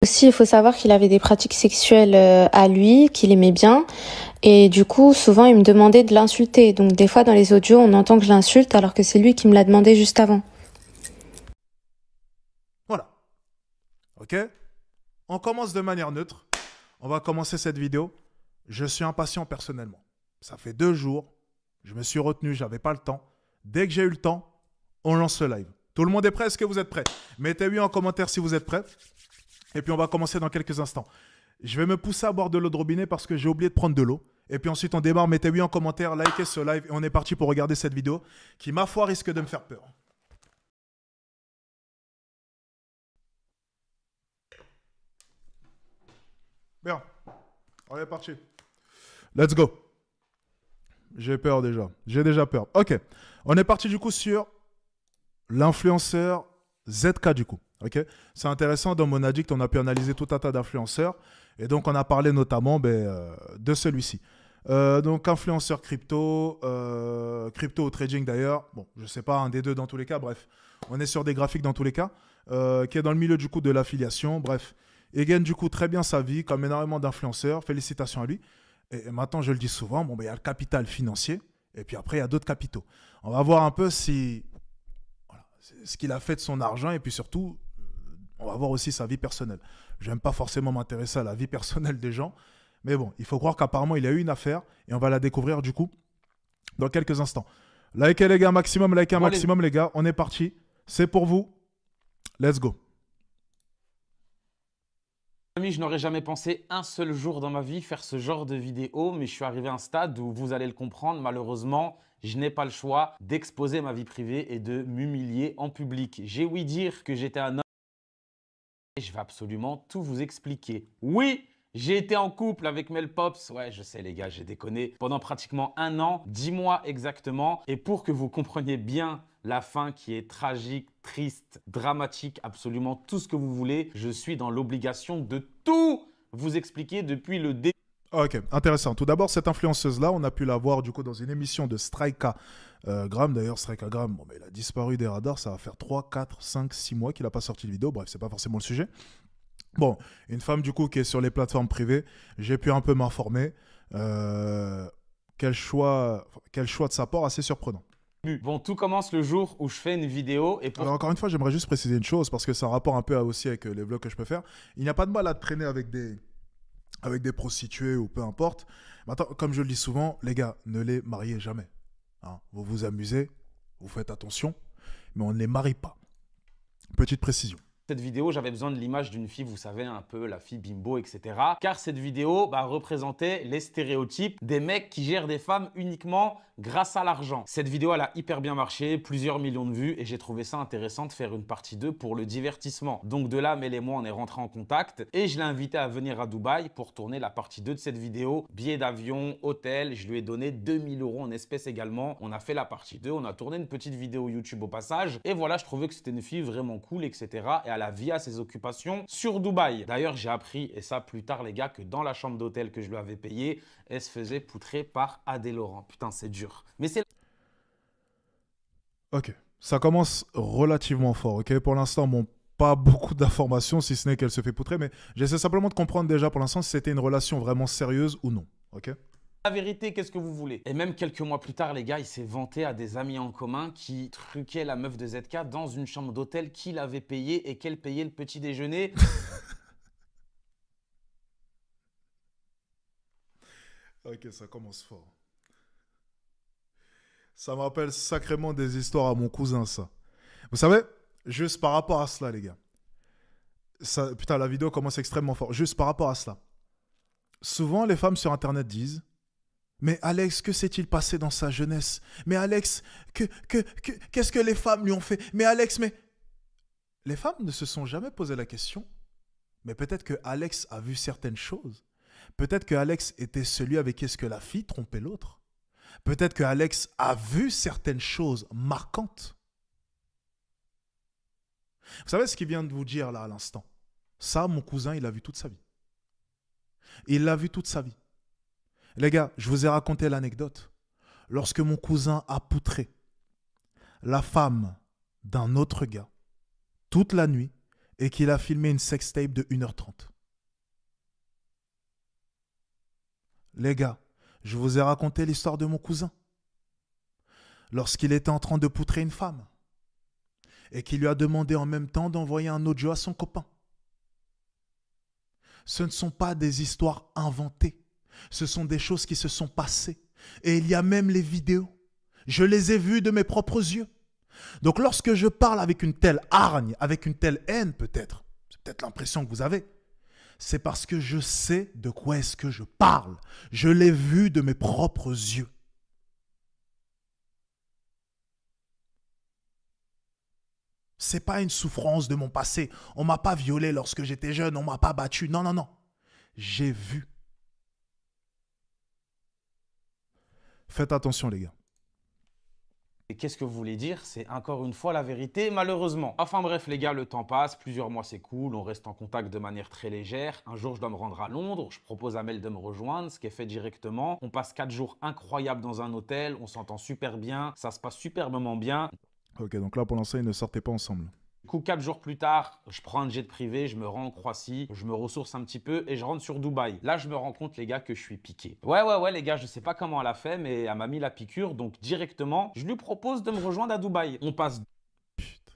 Aussi, il faut savoir qu'il avait des pratiques sexuelles à lui, qu'il aimait bien. Et du coup, souvent, il me demandait de l'insulter. Donc, des fois, dans les audios, on entend que je l'insulte alors que c'est lui qui me l'a demandé juste avant. Voilà. Ok? On commence de manière neutre. On va commencer cette vidéo. Je suis impatient personnellement. Ça fait 2 jours. Je me suis retenu, j'avais pas le temps. Dès que j'ai eu le temps, on lance le live. Tout le monde est prêt? Est-ce que vous êtes prêts? Mettez oui en commentaire si vous êtes prêts. Et puis on va commencer dans quelques instants. Je vais me pousser à boire de l'eau de robinet parce que j'ai oublié de prendre de l'eau. Et puis ensuite on démarre. Mettez oui en commentaire, likez ce live et on est parti pour regarder cette vidéo qui, ma foi, risque de me faire peur. Bien, on est parti. Let's go. J'ai peur déjà. J'ai déjà peur. Ok. On est parti du coup sur l'influenceur ZK du coup. Ok. C'est intéressant. Dans Mon Addict, on a pu analyser tout un tas d'influenceurs. Et donc, on a parlé notamment de celui-ci. Donc, influenceur crypto, crypto ou trading d'ailleurs. Bon, je ne sais pas, un des deux dans tous les cas. Bref, on est sur des graphiques dans tous les cas. Qui est dans le milieu du coup de l'affiliation. Bref, il gagne du coup très bien sa vie comme énormément d'influenceurs. Félicitations à lui. Et maintenant, je le dis souvent, bon, il y a le capital financier et puis après, il y a d'autres capitaux. On va voir un peu si, voilà, ce qu'il a fait de son argent et puis surtout, on va voir aussi sa vie personnelle. Je n'aime pas forcément m'intéresser à la vie personnelle des gens, mais bon, il faut croire qu'apparemment, il a eu une affaire et on va la découvrir du coup dans quelques instants. Likez les gars, maximum, likez un maximum les gars, on est parti. C'est pour vous. Let's go. Je n'aurais jamais pensé un seul jour dans ma vie faire ce genre de vidéo, mais je suis arrivé à un stade où vous allez le comprendre, malheureusement, je n'ai pas le choix d'exposer ma vie privée et de m'humilier en public. J'ai ouï dire que j'étais un homme et je vais absolument tout vous expliquer. Oui, j'ai été en couple avec Mel Pops. Ouais, je sais les gars, j'ai déconné. Pendant pratiquement 1 an, 10 mois exactement. Et pour que vous compreniez bien la fin qui est tragique, triste, dramatique, absolument tout ce que vous voulez, je suis dans l'obligation de tout vous expliquer depuis le début. Ok, intéressant. Tout d'abord, cette influenceuse-là, on a pu la voir du coup dans une émission de Strika Gram. D'ailleurs, Strika Gram, bon, il a disparu des radars. Ça va faire 3, 4, 5, 6 mois qu'il n'a pas sorti de vidéo. Bref, c'est pas forcément le sujet. Bon, une femme du coup qui est sur les plateformes privées. J'ai pu un peu m'informer. Quel choix de sa part assez surprenant. Bon, tout commence le jour où je fais une vidéo et pour... Alors encore une fois, j'aimerais juste préciser une chose parce que c'est un rapport un peu aussi avec les vlogs que je peux faire. Il n'y a pas de mal à traîner avec des prostituées ou peu importe. Maintenant, comme je le dis souvent, les gars, ne les mariez jamais. Hein, vous vous amusez, vous faites attention, mais on ne les marie pas. Petite précision. Cette vidéo, j'avais besoin de l'image d'une fille, vous savez, un peu la fille bimbo, etc. Car cette vidéo représentait les stéréotypes des mecs qui gèrent des femmes uniquement grâce à l'argent. Cette vidéo, elle a hyper bien marché, plusieurs millions de vues, et j'ai trouvé ça intéressant de faire une partie 2 pour le divertissement. Donc de là, Mel et moi, on est rentrés en contact, et je l'ai invité à venir à Dubaï pour tourner la partie 2 de cette vidéo. Billet d'avion, hôtel, je lui ai donné 2000 € en espèces également. On a fait la partie 2, on a tourné une petite vidéo YouTube au passage, et voilà, je trouvais que c'était une fille vraiment cool, etc. Et la vie à ses occupations sur Dubaï. D'ailleurs, j'ai appris, et ça plus tard les gars, que dans la chambre d'hôtel que je lui avais payée, elle se faisait poutrer par Adé Laurent. Putain, c'est dur. Mais c'est... Ok, ça commence relativement fort, ok. Pour l'instant, bon, pas beaucoup d'informations, si ce n'est qu'elle se fait poutrer, mais j'essaie simplement de comprendre déjà pour l'instant si c'était une relation vraiment sérieuse ou non, ok. La vérité, qu'est-ce que vous voulez? Et même quelques mois plus tard, les gars, il s'est vanté à des amis en commun qui truquaient la meuf de ZK dans une chambre d'hôtel qu'il avait payée et qu'elle payait le petit déjeuner. Ok, ça commence fort. Ça me rappelle sacrément des histoires à mon cousin, ça. Vous savez, juste par rapport à cela, les gars. Ça, putain, la vidéo commence extrêmement fort. Juste par rapport à cela. Souvent, les femmes sur Internet disent... Mais Alex, que s'est-il passé dans sa jeunesse? Mais Alex, qu'est-ce que les femmes lui ont fait? Mais Alex, mais... Les femmes ne se sont jamais posé la question. Mais peut-être que Alex a vu certaines choses. Peut-être que Alex était celui avec qui est-ce que la fille trompait l'autre. Peut-être que Alex a vu certaines choses marquantes. Vous savez ce qu'il vient de vous dire là à l'instant? Ça, mon cousin, il l'a vu toute sa vie. Il l'a vu toute sa vie. Les gars, je vous ai raconté l'anecdote. Lorsque mon cousin a poutré la femme d'un autre gars toute la nuit et qu'il a filmé une sextape de 1h30. Les gars, je vous ai raconté l'histoire de mon cousin. Lorsqu'il était en train de poutrer une femme et qu'il lui a demandé en même temps d'envoyer un audio à son copain. Ce ne sont pas des histoires inventées. Ce sont des choses qui se sont passées. Et il y a même les vidéos. Je les ai vues de mes propres yeux. Donc lorsque je parle avec une telle hargne, avec une telle haine peut-être, c'est peut-être l'impression que vous avez, c'est parce que je sais de quoi est-ce que je parle. Je l'ai vu de mes propres yeux. C'est pas une souffrance de mon passé. On m'a pas violé lorsque j'étais jeune, on m'a pas battu. Non, non, non. J'ai vu. Faites attention les gars. Et qu'est-ce que vous voulez dire? C'est encore une fois la vérité, malheureusement. Enfin bref les gars, le temps passe, plusieurs mois c'est cool, on reste en contact de manière très légère. Un jour je dois me rendre à Londres, je propose à Mel de me rejoindre, ce qui est fait directement. On passe 4 jours incroyables dans un hôtel, on s'entend super bien, ça se passe superbement bien. Ok, donc là pour l'instant ils ne sortaient pas ensemble. Du coup, 4 jours plus tard, je prends un jet privé, je me rends en Croatie, je me ressource un petit peu et je rentre sur Dubaï. Là, je me rends compte, les gars, que je suis piqué. Ouais, les gars, je sais pas comment elle a fait, mais elle m'a mis la piqûre. Donc, directement, je lui propose de me rejoindre à Dubaï. On passe... Putain.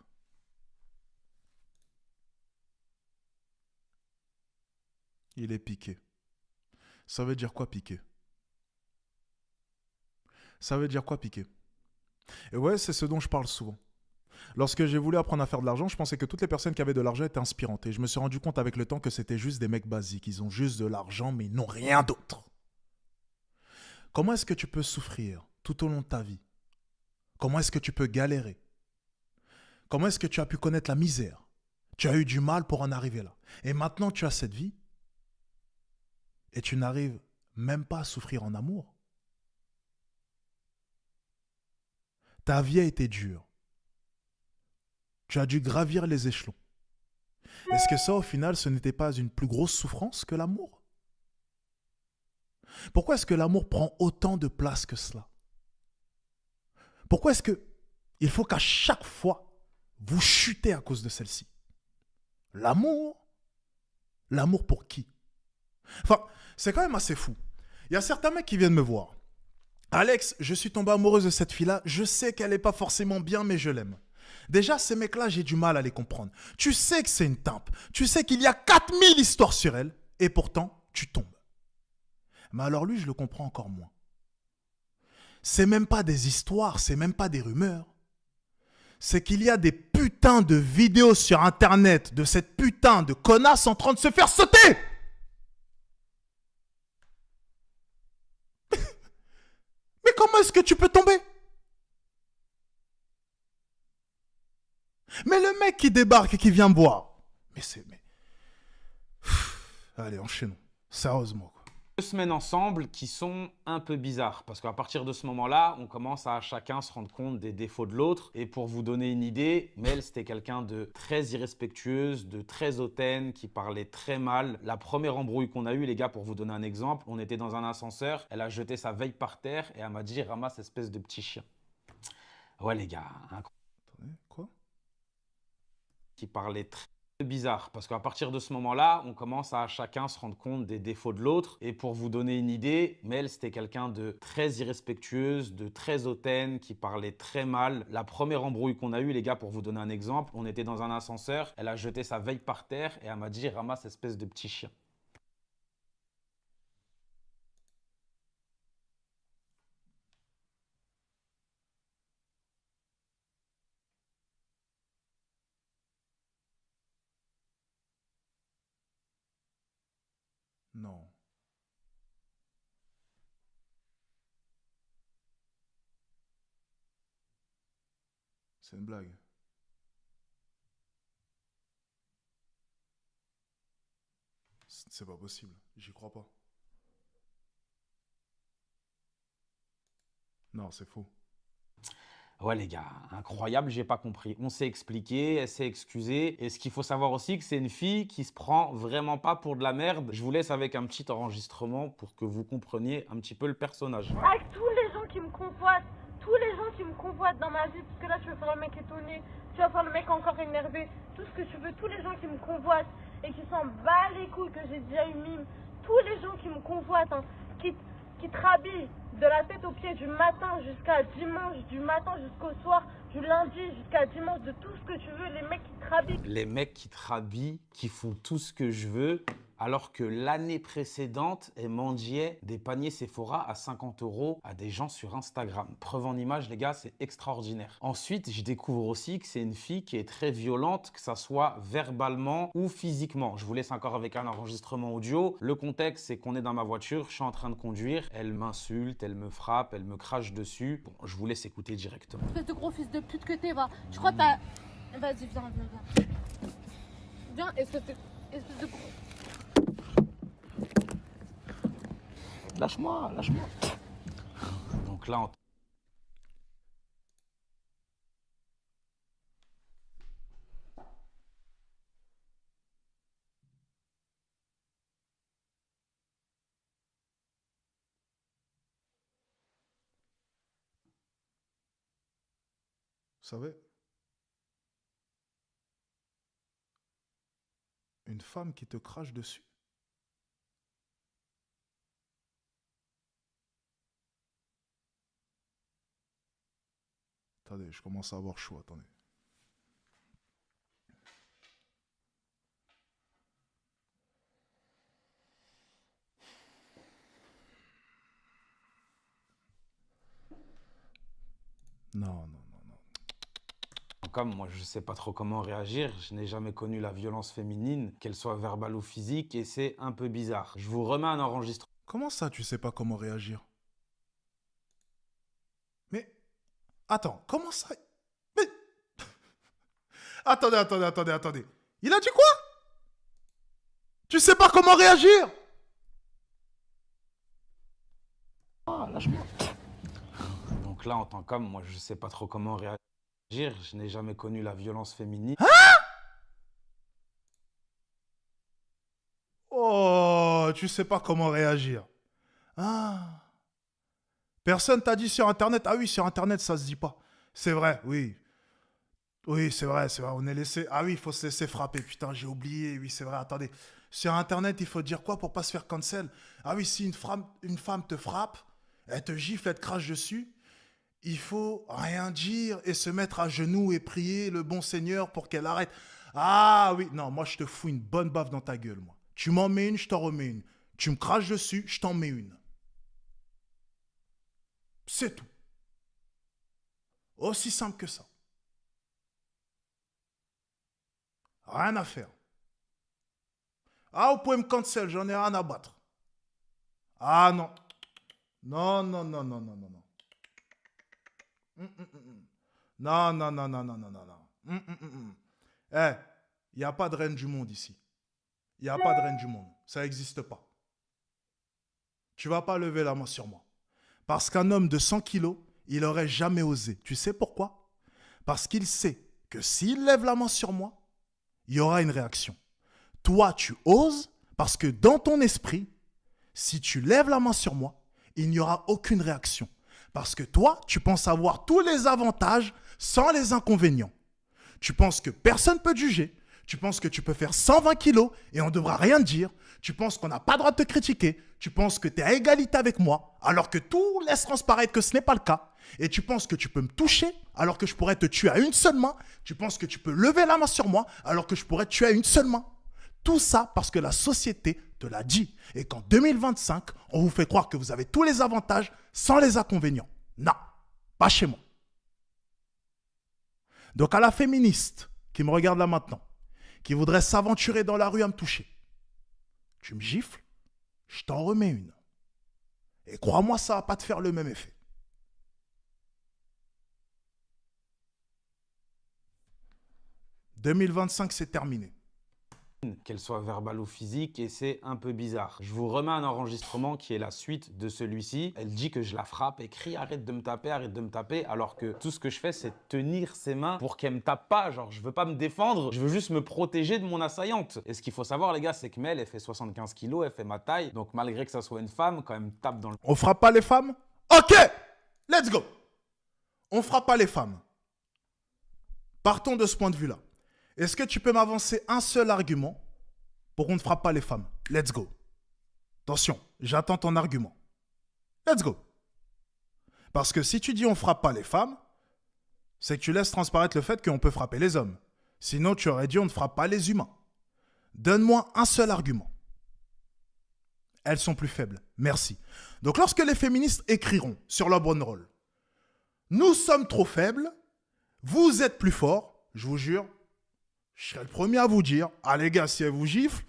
Il est piqué. Ça veut dire quoi piqué? Ça veut dire quoi piqué? Et ouais, c'est ce dont je parle souvent. Lorsque j'ai voulu apprendre à faire de l'argent, je pensais que toutes les personnes qui avaient de l'argent étaient inspirantes. Et je me suis rendu compte avec le temps que c'était juste des mecs basiques. Ils ont juste de l'argent, mais ils n'ont rien d'autre. Comment est-ce que tu peux souffrir tout au long de ta vie? Comment est-ce que tu peux galérer? Comment est-ce que tu as pu connaître la misère? Tu as eu du mal pour en arriver là. Et maintenant, tu as cette vie et tu n'arrives même pas à souffrir en amour. Ta vie a été dure. Tu as dû gravir les échelons. Est-ce que ça, au final, ce n'était pas une plus grosse souffrance que l'amour? Pourquoi est-ce que l'amour prend autant de place que cela? Pourquoi est-ce que il faut qu'à chaque fois, vous chutez à cause de celle-ci? L'amour? L'amour pour qui? Enfin, c'est quand même assez fou. Il y a certains mecs qui viennent me voir. Alex, je suis tombé amoureuse de cette fille-là. Je sais qu'elle n'est pas forcément bien, mais je l'aime. Déjà, ces mecs-là, j'ai du mal à les comprendre. Tu sais que c'est une timpe. Tu sais qu'il y a 4000 histoires sur elle. Et pourtant, tu tombes. Mais alors lui, je le comprends encore moins. C'est même pas des histoires, c'est même pas des rumeurs. C'est qu'il y a des putains de vidéos sur Internet de cette putain de connasse en train de se faire sauter. Mais comment est-ce que tu peux tomber? Mais le mec qui débarque et qui vient boire. Mais c'est... Allez, enchaînons. Sérieusement, quoi. 2 semaines ensemble qui sont un peu bizarres parce qu'à partir de ce moment-là, on commence à chacun se rendre compte des défauts de l'autre. Et pour vous donner une idée, Mel, c'était quelqu'un de très irrespectueuse, de très hautaine, qui parlait très mal. La première embrouille qu'on a eue, les gars, pour vous donner un exemple, on était dans un ascenseur, elle a jeté sa veille par terre et elle m'a dit « Ramasse, espèce de petit chien ». Ouais, les gars, Attendez, quoi? qui parlait très bizarre parce qu'à partir de ce moment-là, on commence à chacun se rendre compte des défauts de l'autre. Et pour vous donner une idée, Mel, c'était quelqu'un de très irrespectueuse, de très hautaine, qui parlait très mal. La première embrouille qu'on a eue, les gars, pour vous donner un exemple, on était dans un ascenseur, elle a jeté sa veille par terre et elle m'a dit « Ramasse, espèce de petit chien ». Non. C'est une blague. C'est pas possible. J'y crois pas. Non, c'est faux. Ouais les gars, incroyable, j'ai pas compris. On s'est expliqué, elle s'est excusée. Et ce qu'il faut savoir aussi, que c'est une fille qui se prend vraiment pas pour de la merde. Je vous laisse avec un petit enregistrement pour que vous compreniez un petit peu le personnage. Avec tous les gens qui me convoitent, tous les gens qui me convoitent dans ma vie, parce que là tu vas faire le mec étonné, tu vas faire le mec encore énervé, tout ce que tu veux, tous les gens qui me convoitent et qui s'en battent les couilles que j'ai déjà eu mime, tous les gens qui me convoitent, hein, qui te rhabillent de la tête aux pieds du matin jusqu'à dimanche, du matin jusqu'au soir, du lundi jusqu'à dimanche, de tout ce que tu veux, les mecs qui te rhabillent. Les mecs qui te rhabillent, qui font tout ce que je veux, alors que l'année précédente, elles mendiaient des paniers Sephora à 50 € à des gens sur Instagram. Preuve en image, les gars, c'est extraordinaire. Ensuite, je découvre aussi que c'est une fille qui est très violente, que ça soit verbalement ou physiquement. Je vous laisse encore avec un enregistrement audio. Le contexte, c'est qu'on est dans ma voiture, je suis en train de conduire, elle m'insulte, elle me frappe, elle me crache dessus. Bon, je vous laisse écouter directement. Espèce de gros fils de pute que t'es, va. Je crois que t'as... Vas-y, viens. Viens, espèce de gros... Lâche-moi. Donc là, Vous savez, une femme qui te crache dessus. Attendez, je commence à avoir chaud, attendez. Non. comme moi, je sais pas trop comment réagir. Je n'ai jamais connu la violence féminine, qu'elle soit verbale ou physique, et c'est un peu bizarre. Je vous remets un enregistrement. Comment ça, tu sais pas comment réagir? Mais, attends, comment ça? Mais, attendez. Il a dit quoi? Tu sais pas comment réagir? Lâche-moi. Donc là, en tant qu'homme, moi, je sais pas trop comment réagir. Je n'ai jamais connu la violence féminine. Oh, tu sais pas comment réagir. Ah. Personne t'a dit sur Internet. Ah oui, sur Internet, ça se dit pas. C'est vrai, oui. Oui, c'est vrai. On est laissé... Ah oui, il faut se laisser frapper. Putain, j'ai oublié. Oui, c'est vrai, attendez. Sur Internet, il faut dire quoi pour pas se faire cancel? Ah oui, si une femme te frappe, elle te gifle, elle te crache dessus, il faut rien dire et se mettre à genoux et prier le bon Seigneur pour qu'elle arrête. Ah oui, non, moi je te fous une bonne baffe dans ta gueule, moi. Tu m'en mets une, je t'en remets une. Tu me craches dessus, je t'en mets une. C'est tout. Aussi simple que ça. Rien à faire. Ah, vous pouvez me cancel, j'en ai rien à battre. Ah non. Non. Non. Eh, il n'y a pas de reine du monde ici. Il n'y a pas de reine du monde. Ça n'existe pas. Tu vas pas lever la main sur moi. Parce qu'un homme de 100 kilos, il n'aurait jamais osé. Tu sais pourquoi? Parce qu'il sait que s'il lève la main sur moi, il y aura une réaction. Toi, tu oses parce que dans ton esprit, si tu lèves la main sur moi, il n'y aura aucune réaction. Parce que toi, tu penses avoir tous les avantages sans les inconvénients. Tu penses que personne ne peut te juger. Tu penses que tu peux faire 120 kilos et on ne devra rien te dire. Tu penses qu'on n'a pas le droit de te critiquer. Tu penses que tu es à égalité avec moi, alors que tout laisse transparaître que ce n'est pas le cas. Et tu penses que tu peux me toucher, alors que je pourrais te tuer à une seule main. Tu penses que tu peux lever la main sur moi, alors que je pourrais te tuer à une seule main. Tout ça parce que la société te l'a dit. Et qu'en 2025, on vous fait croire que vous avez tous les avantages sans les inconvénients. Non, pas chez moi. Donc à la féministe qui me regarde là maintenant, qui voudrait s'aventurer dans la rue à me toucher, tu me gifles, je t'en remets une. Et crois-moi, ça ne va pas te faire le même effet. « 2025, c'est terminé. » Qu'elle soit verbale ou physique, et c'est un peu bizarre. Je vous remets un enregistrement qui est la suite de celui-ci. Elle dit que je la frappe et crie « arrête de me taper », alors que tout ce que je fais, c'est tenir ses mains pour qu'elle me tape pas. Genre, je veux pas me défendre, je veux juste me protéger de mon assaillante. Et ce qu'il faut savoir, les gars, c'est que Mel, elle fait 75 kilos, elle fait ma taille. Donc, malgré que ça soit une femme, quand elle me tape dans le... On frappe pas les femmes? Ok, let's go. on ne frappe pas les femmes. Partons de ce point de vue-là. Est-ce que tu peux m'avancer un seul argument pour qu'on ne frappe pas les femmes? Let's go. Attention, j'attends ton argument. Let's go. Parce que si tu dis on ne frappe pas les femmes, c'est que tu laisses transparaître le fait qu'on peut frapper les hommes. Sinon, tu aurais dit on ne frappe pas les humains. Donne-moi un seul argument. Elles sont plus faibles. Merci. Donc, lorsque les féministes écriront sur leur banderole, nous sommes trop faibles, vous êtes plus forts, je vous jure, je serai le premier à vous dire, ah les gars, si elles vous giflent,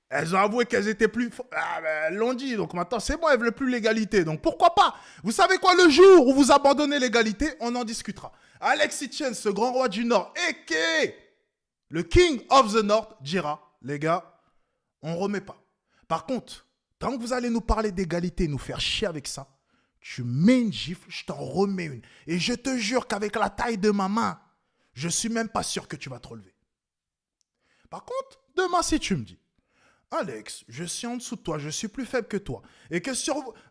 elles ont avoué qu'elles étaient plus fortes. Ah, ben, elles l'ont dit, donc maintenant, c'est bon, elles veulent plus l'égalité. Donc, pourquoi pas? Vous savez quoi, le jour où vous abandonnez l'égalité, on en discutera. Alexis Tien, ce grand roi du Nord, et le King of the North, dira, les gars, on remet pas. Par contre, tant que vous allez nous parler d'égalité, nous faire chier avec ça, tu mets une gifle, je t'en remets une. Et je te jure qu'avec la taille de ma main, je suis même pas sûr que tu vas te relever. Par contre, demain, si tu me dis, Alex, je suis en dessous de toi, je suis plus faible que toi, et que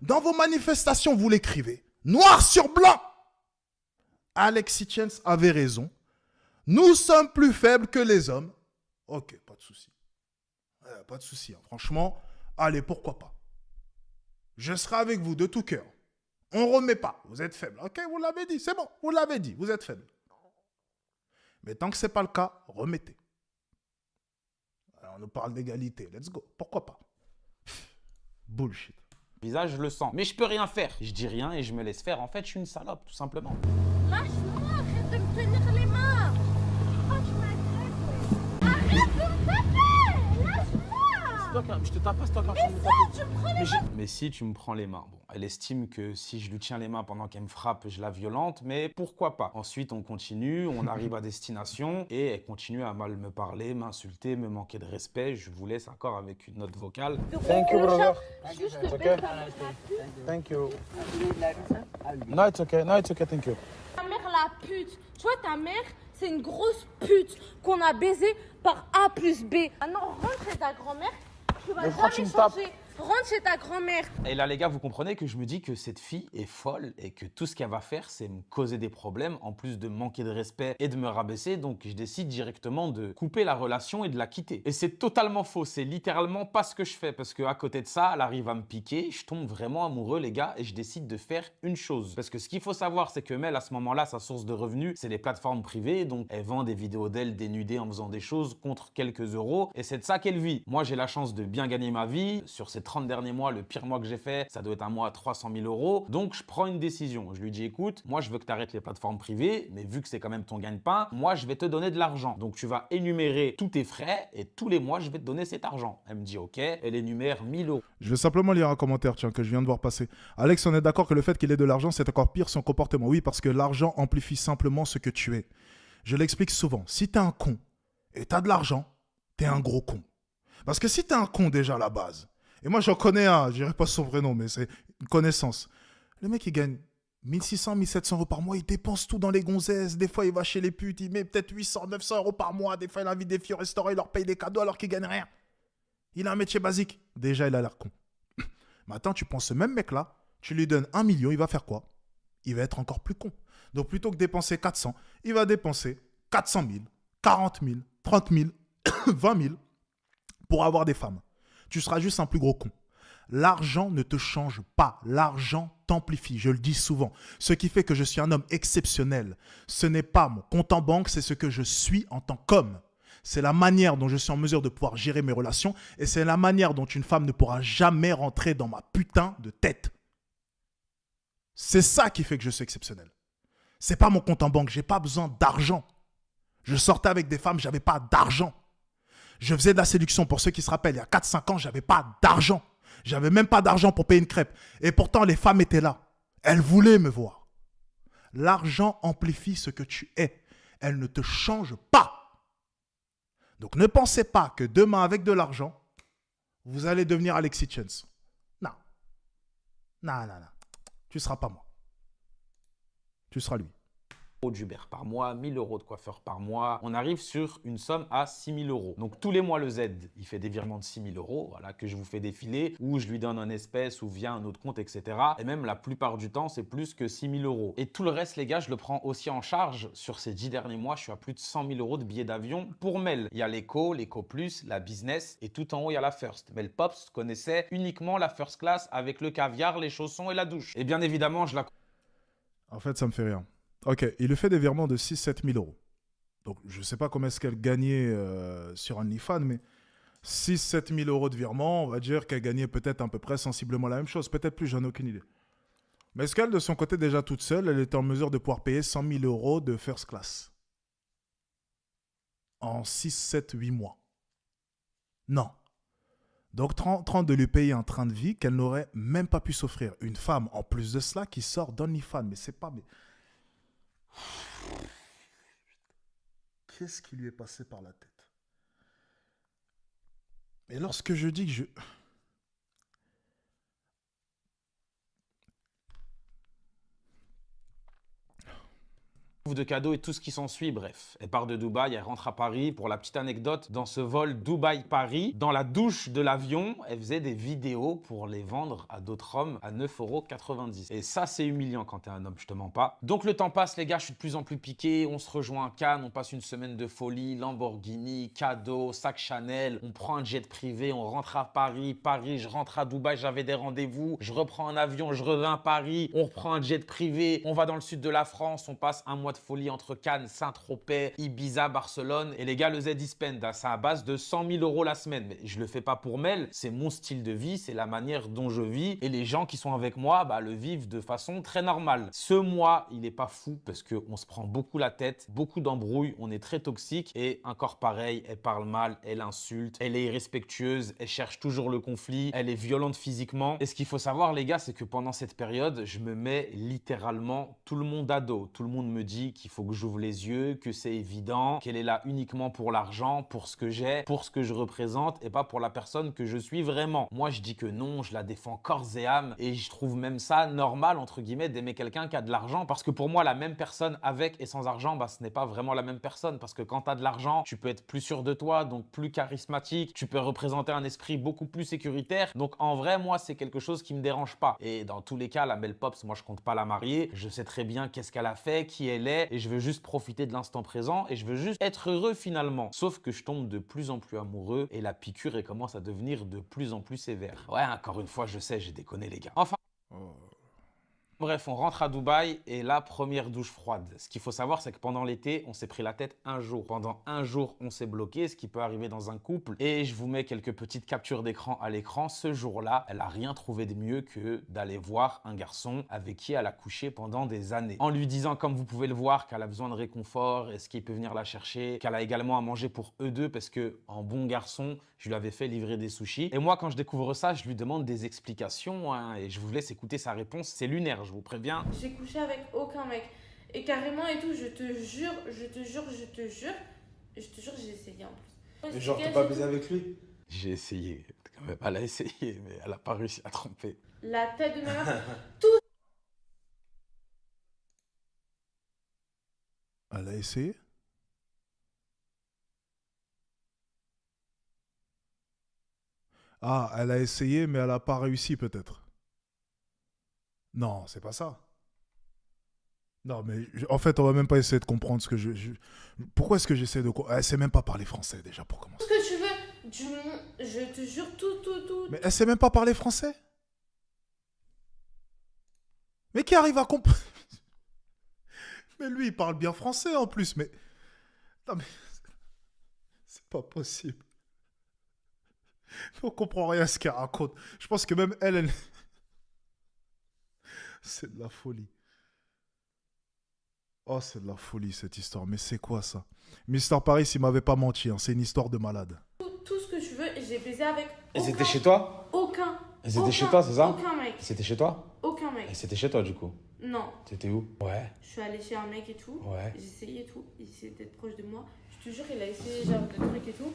dans vos manifestations, vous l'écrivez, noir sur blanc, Alexis Tien avait raison, nous sommes plus faibles que les hommes. Ok, pas de souci. Pas de souci, hein. Franchement, allez, pourquoi pas. Je serai avec vous de tout cœur. On ne remet pas, vous êtes faible. Ok, vous l'avez dit, c'est bon, vous l'avez dit, vous êtes faible. Mais tant que ce n'est pas le cas, remettez. Alors, on nous parle d'égalité, let's go, pourquoi pas. Bullshit. Visage, je le sens. Mais je peux rien faire. Je dis rien et je me laisse faire. En fait, je suis une salope, tout simplement. Lâche-moi, arrête de me tenir les mains. Oh, tu m'agresses. Arrête de me taper. Lâche-moi. Je te tape pas, c'est toi qui Mais ça, tu me prends les mains. Mais si tu me prends les mains, bon, elle estime que si je lui tiens les mains pendant qu'elle me frappe, je la violente, mais pourquoi pas? Ensuite, on continue, on arrive à destination et elle continue à mal me parler, m'insulter, me manquer de respect. Je vous laisse encore avec une note vocale. Thank you, brother. Juste It's te okay. baisse la pute. Thank you. No, it's okay. No, it's okay. Thank you. Ta mère, la pute. Tu vois, ta mère, c'est une grosse pute qu'on a baisée par A plus B. Maintenant, rentre chez ta grand-mère. Tu vas Mais pourquoi tu jamais me tapes? changer. Rentre chez ta grand-mère. Et là, les gars, vous comprenez que je me dis que cette fille est folle et que tout ce qu'elle va faire, c'est me causer des problèmes, en plus de me manquer de respect et de me rabaisser. Donc, je décide directement de couper la relation et de la quitter. Et c'est totalement faux. C'est littéralement pas ce que je fais. Parce qu'à côté de ça, elle arrive à me piquer. Je tombe vraiment amoureux, les gars, et je décide de faire une chose. Parce que ce qu'il faut savoir, c'est que Mel, à ce moment-là, sa source de revenus, c'est les plateformes privées. Donc, elle vend des vidéos d'elle dénudée en faisant des choses contre quelques euros. Et c'est de ça qu'elle vit. Moi, j'ai la chance de bien gagner ma vie. Sur ces 30 derniers mois, le pire mois que j'ai fait, ça doit être un mois à 300 000 euros. Donc, je prends une décision. Je lui dis, écoute, moi, je veux que tu arrêtes les plateformes privées, mais vu que c'est quand même ton gagne-pain, moi, je vais te donner de l'argent. Donc, tu vas énumérer tous tes frais et tous les mois, je vais te donner cet argent. Elle me dit, ok, elle énumère 1000 euros. Je vais simplement lire un commentaire, tiens, que je viens de voir passer. Alex, on est d'accord que le fait qu'il ait de l'argent, c'est encore pire son comportement. Oui, parce que l'argent amplifie simplement ce que tu es. Je l'explique souvent. Si t'es un con et t'as de l'argent, t'es un gros con. Parce que si t'es un con déjà à la base, et moi j'en connais un, je dirais pas son vrai nom, mais c'est une connaissance. Le mec il gagne 1600, 1700 euros par mois, il dépense tout dans les gonzesses, des fois il va chez les putes, il met peut-être 800, 900 euros par mois, des fois il invite des filles au restaurant, il leur paye des cadeaux alors qu'il gagne rien. Il a un métier basique, déjà il a l'air con. Maintenant tu prends ce même mec là, tu lui donnes 1 million, il va faire quoi? Il va être encore plus con. Donc plutôt que dépenser 400, il va dépenser 400 000, 40 000, 30 000, 20 000 pour avoir des femmes. Tu seras juste un plus gros con. L'argent ne te change pas. L'argent t'amplifie. Je le dis souvent. Ce qui fait que je suis un homme exceptionnel, ce n'est pas mon compte en banque, c'est ce que je suis en tant qu'homme. C'est la manière dont je suis en mesure de pouvoir gérer mes relations et c'est la manière dont une femme ne pourra jamais rentrer dans ma putain de tête. C'est ça qui fait que je suis exceptionnel. C'est pas mon compte en banque. J'ai pas besoin d'argent. Je sortais avec des femmes, j'avais pas d'argent. Je faisais de la séduction, pour ceux qui se rappellent, il y a 4-5 ans, j'avais pas d'argent. J'avais même pas d'argent pour payer une crêpe. Et pourtant, les femmes étaient là. Elles voulaient me voir. L'argent amplifie ce que tu es. Elle ne te change pas. Donc, ne pensez pas que demain, avec de l'argent, vous allez devenir Alexis Tien. Non. Non, non, non. Tu ne seras pas moi. Tu seras lui. d'Uber par mois, 1000 euros de coiffeur par mois. On arrive sur une somme à 6000 euros. Donc tous les mois, le Z, il fait des virements de 6000 euros, voilà, que je vous fais défiler, ou je lui donne en espèces ou via un autre compte, etc. Et même la plupart du temps, c'est plus que 6000 euros. Et tout le reste, les gars, je le prends aussi en charge. Sur ces 10 derniers mois, je suis à plus de 100 000 euros de billets d'avion pour Mel. Il y a l'éco plus, la business, et tout en haut, il y a la first. Mais le Pops connaissait uniquement la first class avec le caviar, les chaussons et la douche. Et bien évidemment, je la... En fait, ça me fait rien. Ok, il lui fait des virements de 6-7 000 euros. Donc, je ne sais pas combien est-ce qu'elle gagnait sur OnlyFans, mais 6-7 000 euros de virement, on va dire qu'elle gagnait peut-être à peu près sensiblement la même chose. Peut-être plus, j'en ai aucune idée. Mais est-ce qu'elle, de son côté, déjà toute seule, elle était en mesure de pouvoir payer 100 000 euros de first class en 6, 7, 8 mois? Non. Donc, 30 de lui payer un train de vie qu'elle n'aurait même pas pu s'offrir. Une femme, en plus de cela, qui sort d'OnlyFans. Mais c'est pas... Mais... Qu'est-ce qui lui est passé par la tête? Et lorsque je dis que je... de cadeaux et tout ce qui s'ensuit, bref. Elle part de Dubaï, elle rentre à Paris. Pour la petite anecdote, dans ce vol Dubaï-Paris, dans la douche de l'avion, elle faisait des vidéos pour les vendre à d'autres hommes à 9,90 €. Et ça, c'est humiliant quand t'es un homme, je te mens pas. Donc le temps passe, les gars, je suis de plus en plus piqué. On se rejoint à Cannes, on passe une semaine de folie, Lamborghini, cadeaux, sac Chanel. On prend un jet privé, on rentre à Paris. Paris, je rentre à Dubaï, j'avais des rendez-vous. Je reprends un avion, je reviens à Paris. On reprend un jet privé, on va dans le sud de la France, on passe un mois de folie entre Cannes, Saint-Tropez, Ibiza, Barcelone. Et les gars, le Z e-spend, c'est à base de 100 000 euros la semaine. Mais je le fais pas pour Mel, c'est mon style de vie, c'est la manière dont je vis. Et les gens qui sont avec moi, le vivent de façon très normale. Ce mois, il est pas fou parce qu'on se prend beaucoup la tête, beaucoup d'embrouilles, on est très toxique. Et encore pareil, elle parle mal, elle insulte, elle est irrespectueuse, elle cherche toujours le conflit, elle est violente physiquement. Et ce qu'il faut savoir, les gars, c'est que pendant cette période, je me mets littéralement tout le monde à dos. Tout le monde me dit qu'il faut que j'ouvre les yeux, que c'est évident, qu'elle est là uniquement pour l'argent, pour ce que j'ai, pour ce que je représente et pas pour la personne que je suis vraiment. Moi, je dis que non, je la défends corps et âme et je trouve même ça normal, entre guillemets, d'aimer quelqu'un qui a de l'argent parce que pour moi, la même personne avec et sans argent, ce n'est pas vraiment la même personne parce que quand tu as de l'argent, tu peux être plus sûr de toi, donc plus charismatique, tu peux représenter un esprit beaucoup plus sécuritaire. Donc en vrai, moi, c'est quelque chose qui me dérange pas. Et dans tous les cas, la Mel Pops, moi, je compte pas la marier. Je sais très bien qu'est-ce qu'elle a fait, qui elle est et je veux juste profiter de l'instant présent et je veux juste être heureux finalement. Sauf que je tombe de plus en plus amoureux et la piqûre elle commence à devenir de plus en plus sévère. Ouais, encore une fois, je sais, j'ai déconné les gars. Enfin... Bref, on rentre à Dubaï et là, première douche froide. Ce qu'il faut savoir, c'est que pendant l'été, on s'est pris la tête un jour. Pendant un jour, on s'est bloqué, ce qui peut arriver dans un couple. Et je vous mets quelques petites captures d'écran à l'écran. Ce jour-là, elle n'a rien trouvé de mieux que d'aller voir un garçon avec qui elle a couché pendant des années. En lui disant, comme vous pouvez le voir, qu'elle a besoin de réconfort, est-ce qu'il peut venir la chercher, qu'elle a également à manger pour eux deux parce que, en bon garçon, je lui avais fait livrer des sushis. Et moi, quand je découvre ça, je lui demande des explications et je vous laisse écouter sa réponse. C'est lunaire, je vous préviens. J'ai couché avec aucun mec. Et carrément et tout, je te jure, j'ai essayé en plus. Mais genre, t'as pas baisé avec lui? J'ai essayé, quand même. Elle a essayé, mais elle n'a pas réussi à tromper. La tête de ma mère, tout. Elle a essayé? Ah, elle a essayé, mais elle n'a pas réussi peut-être. Non, c'est pas ça. Non, mais en fait, on va même pas essayer de comprendre ce que Pourquoi est-ce que j'essaie de... Elle sait même pas parler français déjà pour commencer. Tout ce que tu veux, je te jure, tout. Mais elle sait même pas parler français? Mais qui arrive à comprendre? Mais lui, il parle bien français en plus, mais... Non, mais... C'est pas possible. On comprend rien à ce qu'elle raconte. Je pense que même elle... C'est de la folie. Oh, c'est de la folie cette histoire. Mais c'est quoi ça? Mister Paris, il m'avait pas menti. Hein. C'est une histoire de malade. Tout ce que tu veux, j'ai baisé avec Et c'était chez toi? Aucun. C'était chez toi, c'est ça? Aucun mec. C'était chez toi? Aucun mec. Et c'était chez toi du coup? Non. C'était où? Ouais. Je suis allée chez un mec et tout. Ouais. J'ai essayé et tout. Il essayait d'être proche de moi. Je te jure, il a essayé genre de trucs et tout.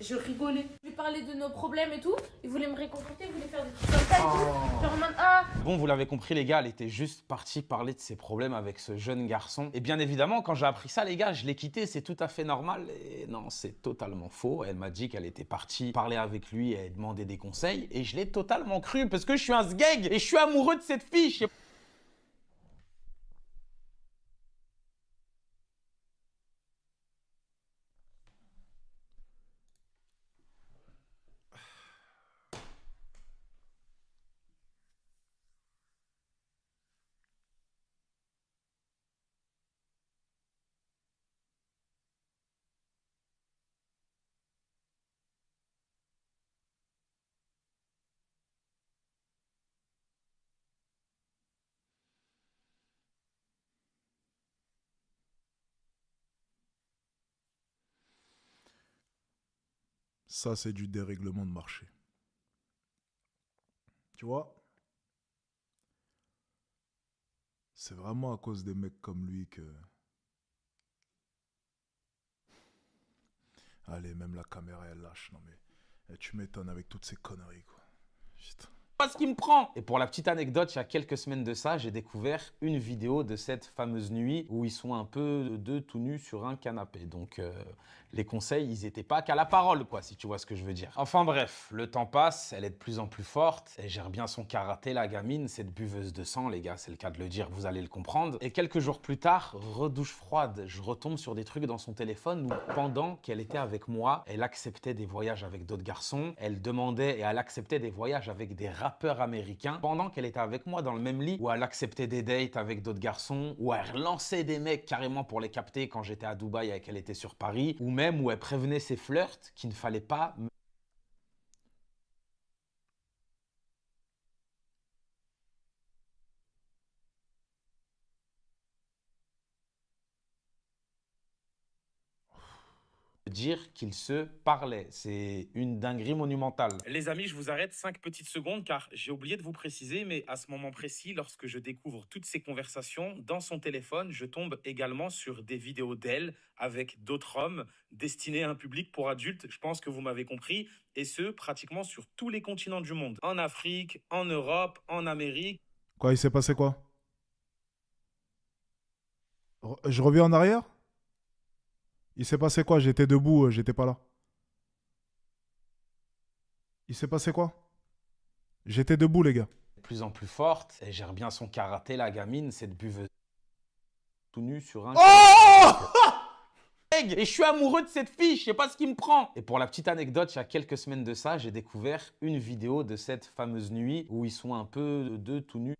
Je rigolais. Je lui parlais de nos problèmes et tout. Il voulait me réconforter, il voulait faire des trucs comme ça et tout. Genre en mode, ah. Bon, vous l'avez compris, les gars, elle était juste partie parler de ses problèmes avec ce jeune garçon. Et bien évidemment, quand j'ai appris ça, les gars, je l'ai quitté, c'est tout à fait normal. Et non, c'est totalement faux. Elle m'a dit qu'elle était partie parler avec lui et demander des conseils. Et je l'ai totalement cru parce que je suis un sgeg et je suis amoureux de cette fille. Ça, c'est du dérèglement de marché. Tu vois? C'est vraiment à cause des mecs comme lui que... Allez, même la caméra, elle lâche. Non mais, tu m'étonnes avec toutes ces conneries, quoi. Putain. Pas ce qui me prend. Et pour la petite anecdote, il y a quelques semaines de ça, j'ai découvert une vidéo de cette fameuse nuit où ils sont un peu deux tout nus sur un canapé. Donc les conseils, ils étaient pas qu'à la parole, quoi, si tu vois ce que je veux dire. Enfin bref, le temps passe, elle est de plus en plus forte, elle gère bien son karaté, la gamine, cette buveuse de sang, les gars, c'est le cas de le dire, vous allez le comprendre. Et quelques jours plus tard, redouche froide, je retombe sur des trucs dans son téléphone où pendant qu'elle était avec moi, elle acceptait des voyages avec d'autres garçons, elle demandait et elle acceptait des voyages avec des rappeurs américains pendant qu'elle était avec moi dans le même lit, où elle acceptait des dates avec d'autres garçons, où elle relançait des mecs carrément pour les capter quand j'étais à Dubaï et qu'elle était sur Paris, ou même où elle prévenait ses flirts qu'il ne fallait pas dire qu'ils se parlaient. C'est une dinguerie monumentale. Les amis, je vous arrête 5 petites secondes car j'ai oublié de vous préciser, mais à ce moment précis, lorsque je découvre toutes ces conversations, dans son téléphone, je tombe également sur des vidéos d'elle avec d'autres hommes destinés à un public pour adultes. Je pense que vous m'avez compris. Et ce, pratiquement sur tous les continents du monde. En Afrique, en Europe, en Amérique. Quoi, il s'est passé quoi? Je reviens en arrière? Il s'est passé quoi? J'étais debout, j'étais pas là. Il s'est passé quoi? J'étais debout, les gars. De plus en plus forte, elle gère bien son karaté, la gamine, cette buveuse tout nue sur un... Oh! Et je suis amoureux de cette fille, je sais pas ce qui me prend. Et pour la petite anecdote, il y a quelques semaines de ça, j'ai découvert une vidéo de cette fameuse nuit où ils sont un peu deux tout nus.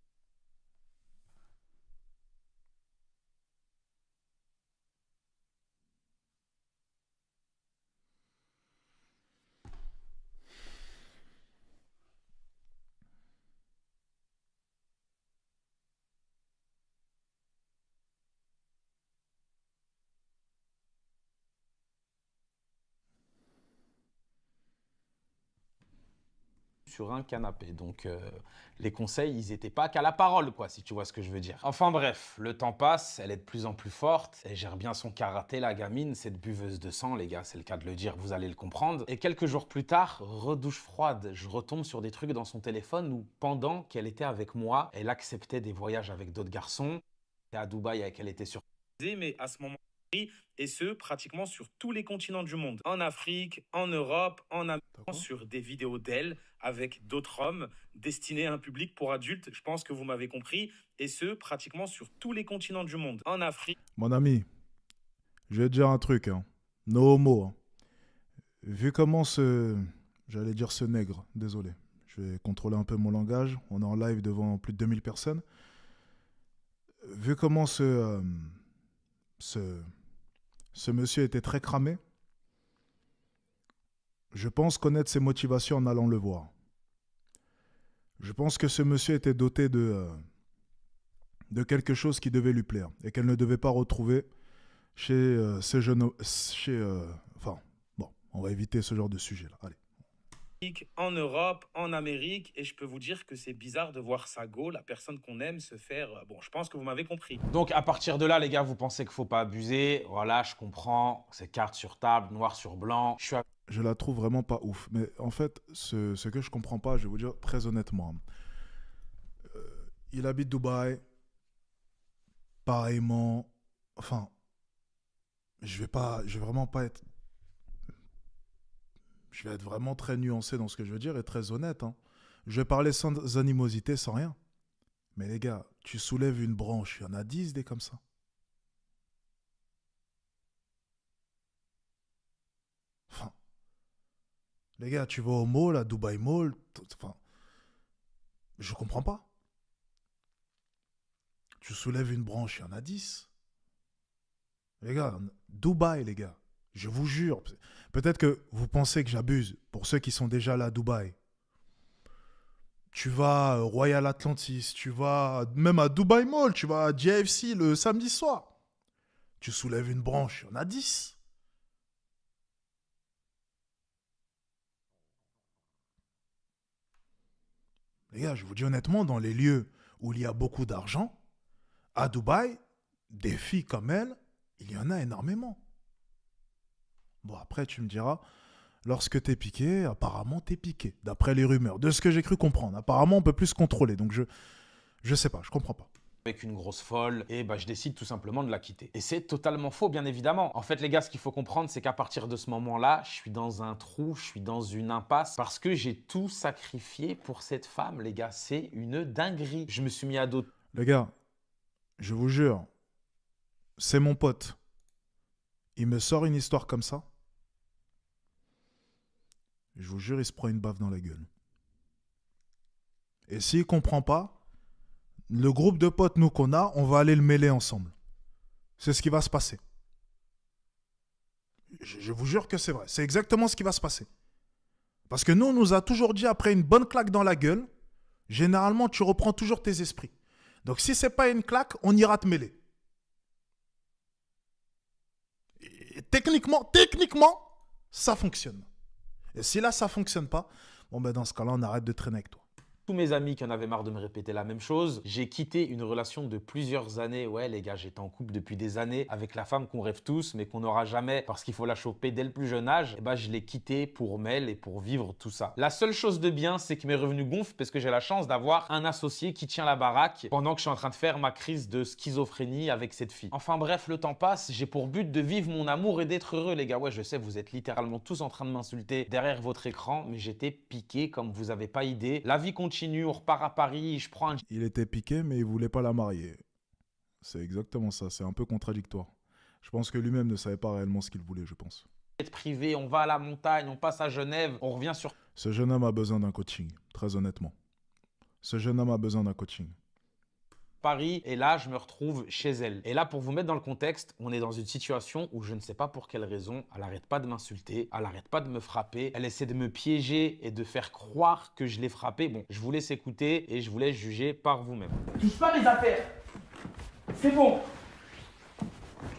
Sur un canapé. Donc les conseils, ils étaient pas qu'à la parole, quoi, si tu vois ce que je veux dire. Enfin bref, le temps passe, elle est de plus en plus forte, elle gère bien son karaté, la gamine, cette buveuse de sang, les gars, c'est le cas de le dire, vous allez le comprendre. Et quelques jours plus tard, redouche froide, je retombe sur des trucs dans son téléphone où pendant qu'elle était avec moi, elle acceptait des voyages avec d'autres garçons. Et à Dubaï, avec elle était sur... Mais à ce moment et ce, pratiquement sur tous les continents du monde. En Afrique, en Europe, en Amérique, sur des vidéos d'elle avec d'autres hommes destinés à un public pour adultes. Je pense que vous m'avez compris. Et ce, pratiquement sur tous les continents du monde. En Afrique. Mon ami, je vais te dire un truc, hein. No homo, hein. Vu comment j'allais dire ce nègre, désolé. Je vais contrôler un peu mon langage. On est en live devant plus de 2000 personnes. Vu comment ce monsieur était très cramé, je pense connaître ses motivations en allant le voir. Je pense que ce monsieur était doté de quelque chose qui devait lui plaire et qu'elle ne devait pas retrouver chez ces jeunes... enfin, bon, on va éviter ce genre de sujet-là. Allez. En Europe, en Amérique, et je peux vous dire que c'est bizarre de voir sa go, la personne qu'on aime, se faire... Bon, je pense que vous m'avez compris. Donc à partir de là, les gars, vous pensez qu'il faut pas abuser. Voilà, je comprends, c'est carte sur table, noir sur blanc. je la trouve vraiment pas ouf. Mais en fait, ce que je comprends pas, je vais vous dire très honnêtement. Il habite Dubaï. Pareillement. Enfin, je vais vraiment pas être. Je vais être vraiment très nuancé dans ce que je veux dire et très honnête. Hein. Je vais parler sans animosité, sans rien. Mais les gars, tu soulèves une branche, il y en a 10 des comme ça. Enfin, les gars, tu vas au mall, à Dubaï Mall, enfin, je comprends pas. Tu soulèves une branche, il y en a 10. Les gars, Dubaï, les gars, je vous jure. Peut-être que vous pensez que j'abuse, pour ceux qui sont déjà là à Dubaï. Tu vas à Royal Atlantis, tu vas même à Dubaï Mall, tu vas à JFC le samedi soir. Tu soulèves une branche, il y en a 10. Les gars, je vous dis honnêtement, dans les lieux où il y a beaucoup d'argent, à Dubaï, des filles comme elle, il y en a énormément. Bon, après, tu me diras, lorsque t'es piqué, apparemment t'es piqué, d'après les rumeurs, de ce que j'ai cru comprendre. Apparemment, on peut plus se contrôler, donc je sais pas, je comprends pas. Avec une grosse folle, et bah je décide tout simplement de la quitter. Et c'est totalement faux, bien évidemment. En fait, les gars, ce qu'il faut comprendre, c'est qu'à partir de ce moment-là, je suis dans un trou, je suis dans une impasse, parce que j'ai tout sacrifié pour cette femme, les gars. C'est une dinguerie. Je me suis mis à dos. Les gars, je vous jure, c'est mon pote. Il me sort une histoire comme ça. Je vous jure, il se prend une baffe dans la gueule. Et s'il comprend pas, le groupe de potes, nous, qu'on a, on va aller le mêler ensemble. C'est ce qui va se passer. Je vous jure que c'est vrai. C'est exactement ce qui va se passer. Parce que nous, on nous a toujours dit, après une bonne claque dans la gueule, généralement, tu reprends toujours tes esprits. Donc, si c'est pas une claque, on ira te mêler. Et techniquement, ça fonctionne. Et si là, ça fonctionne pas, bon, ben dans ce cas-là, on arrête de traîner avec toi. Tous mes amis qui en avaient marre de me répéter la même chose. J'ai quitté une relation de plusieurs années. Ouais, les gars, j'étais en couple depuis des années avec la femme qu'on rêve tous, mais qu'on n'aura jamais parce qu'il faut la choper dès le plus jeune âge. Et bah, je l'ai quittée pour Mel et pour vivre tout ça. La seule chose de bien, c'est que mes revenus gonflent parce que j'ai la chance d'avoir un associé qui tient la baraque pendant que je suis en train de faire ma crise de schizophrénie avec cette fille. Enfin bref, le temps passe. J'ai pour but de vivre mon amour et d'être heureux, les gars. Ouais, je sais, vous êtes littéralement tous en train de m'insulter derrière votre écran, mais j'étais piqué comme vous avez pas idée. La vie continue, on repart à Paris, je prends un... Il était piqué, mais il voulait pas la marier. C'est exactement ça, c'est un peu contradictoire. Je pense que lui-même ne savait pas réellement ce qu'il voulait, je pense. privé, on va à la montagne, on passe à Genève, on revient sur... Ce jeune homme a besoin d'un coaching, très honnêtement. Ce jeune homme a besoin d'un coaching. Paris, et là, je me retrouve chez elle. Et là, pour vous mettre dans le contexte, on est dans une situation où je ne sais pas pour quelle raison, elle n'arrête pas de m'insulter, elle n'arrête pas de me frapper, elle essaie de me piéger et de faire croire que je l'ai frappé. Bon, je vous laisse écouter et je vous laisse juger par vous-même. Touche pas mes affaires. C'est bon.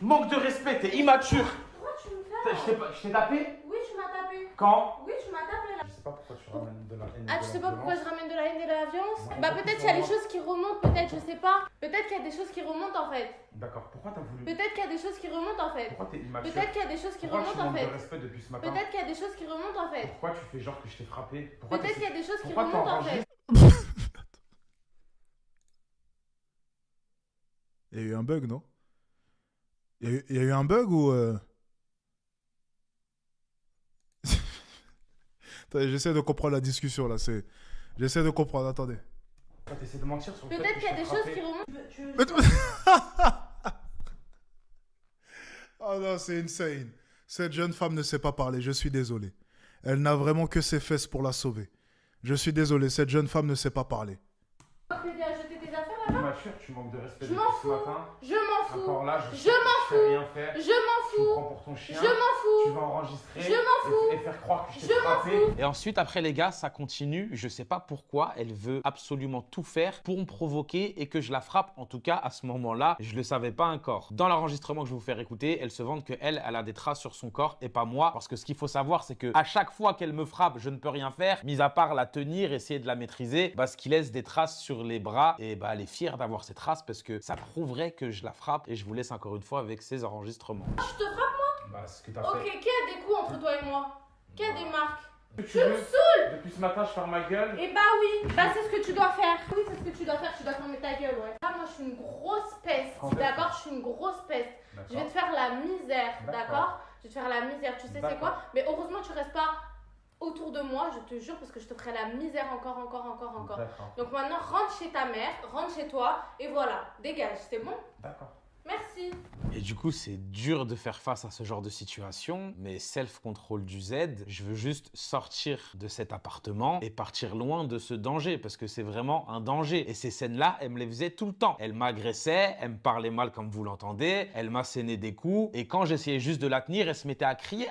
Manque de respect, t'es immature. Pourquoi tu me fais? Je t'ai tapé? Oui, tu m'as tapé. Quand? Oui, tu m'as tapé là. Je sais pas pourquoi tu ramènes de la haine. Ah, tu sais pas pourquoi je ramène de la haine et de la violence? Bah, peut-être qu'il y a des choses qui remontent, peut-être, je sais pas. Peut-être qu'il y a des choses qui remontent en fait. D'accord, pourquoi t'as voulu... Peut-être qu'il y a des choses qui remontent en fait. Pourquoi t'es immature? Peut-être qu'il y a des choses qui Pourquoi tu remontent en manques fait. de respect depuis ce matin? Peut-être qu'il y a des choses qui remontent en fait. Pourquoi tu fais genre que je t'ai frappé? Pourquoi Peut-être qu'il y a des choses qui Pourquoi remontent en fait. Il y a eu un bug, non? Il y a eu un bug ou... Attendez, j'essaie de comprendre la discussion là. J'essaie de comprendre, attendez. T'essaies de mentir sur le fait Peut-être que qu'il y a je des t'ai choses frappé. qui remontent. Oh non, c'est insane. Cette jeune femme ne sait pas parler, je suis désolé. Elle n'a vraiment que ses fesses pour la sauver. Je suis désolé, cette jeune femme ne sait pas parler. T'aider à jeter tes affaires là-bas? Immature, tu manques de respect Je depuis m'en ce fous. matin. Je m'en fous. Encore là, Je m'en sais rien faire. Je m'en Tu me fous. prends pour ton chien. Je m'en fous. Tu vas enregistrer. Je m'en fous. Et faire croire que je t'ai Je m'en frappé. fous. Et ensuite, après les gars, ça continue. Je sais pas pourquoi elle veut absolument tout faire pour me provoquer et que je la frappe. En tout cas, à ce moment-là, je le savais pas encore. Dans l'enregistrement que je vais vous faire écouter, elle se vante qu'elle a des traces sur son corps et pas moi. Parce que ce qu'il faut savoir, c'est que à chaque fois qu'elle me frappe, je ne peux rien faire, mis à part la tenir, essayer de la maîtriser, parce qu'il laisse des traces sur les bras. Et bah, elle est fière d'avoir ces traces parce que ça prouverait que je la frappe. Et je vous laisse encore une fois avec ces enregistrements. Je te frappe moi? Bah, ce que t'as Ok, qui a des coups entre toi et moi? Qu'il y a des marques. Tu Tu me veux saoules. Depuis ce matin, je ferme ma gueule. Eh bah oui, bah c'est ce que tu dois faire. Oui, c'est ce que tu dois faire, tu dois fermer ta gueule, ouais. Ah, moi je suis une grosse peste, d'accord? Je suis une grosse peste. Je vais te faire la misère, d'accord? Je vais te faire la misère, tu sais c'est quoi? Mais heureusement tu restes pas autour de moi, je te jure, parce que je te ferai la misère encore. Donc maintenant, rentre chez ta mère, rentre chez toi, et voilà, dégage, c'est bon? D'accord. Merci. Et du coup, c'est dur de faire face à ce genre de situation, mais self-control du Z, je veux juste sortir de cet appartement et partir loin de ce danger, parce que c'est vraiment un danger. Et ces scènes-là, elle me les faisait tout le temps. Elle m'agressait, elle me parlait mal comme vous l'entendez, elle m'assénait des coups, et quand j'essayais juste de la tenir, elle se mettait à crier.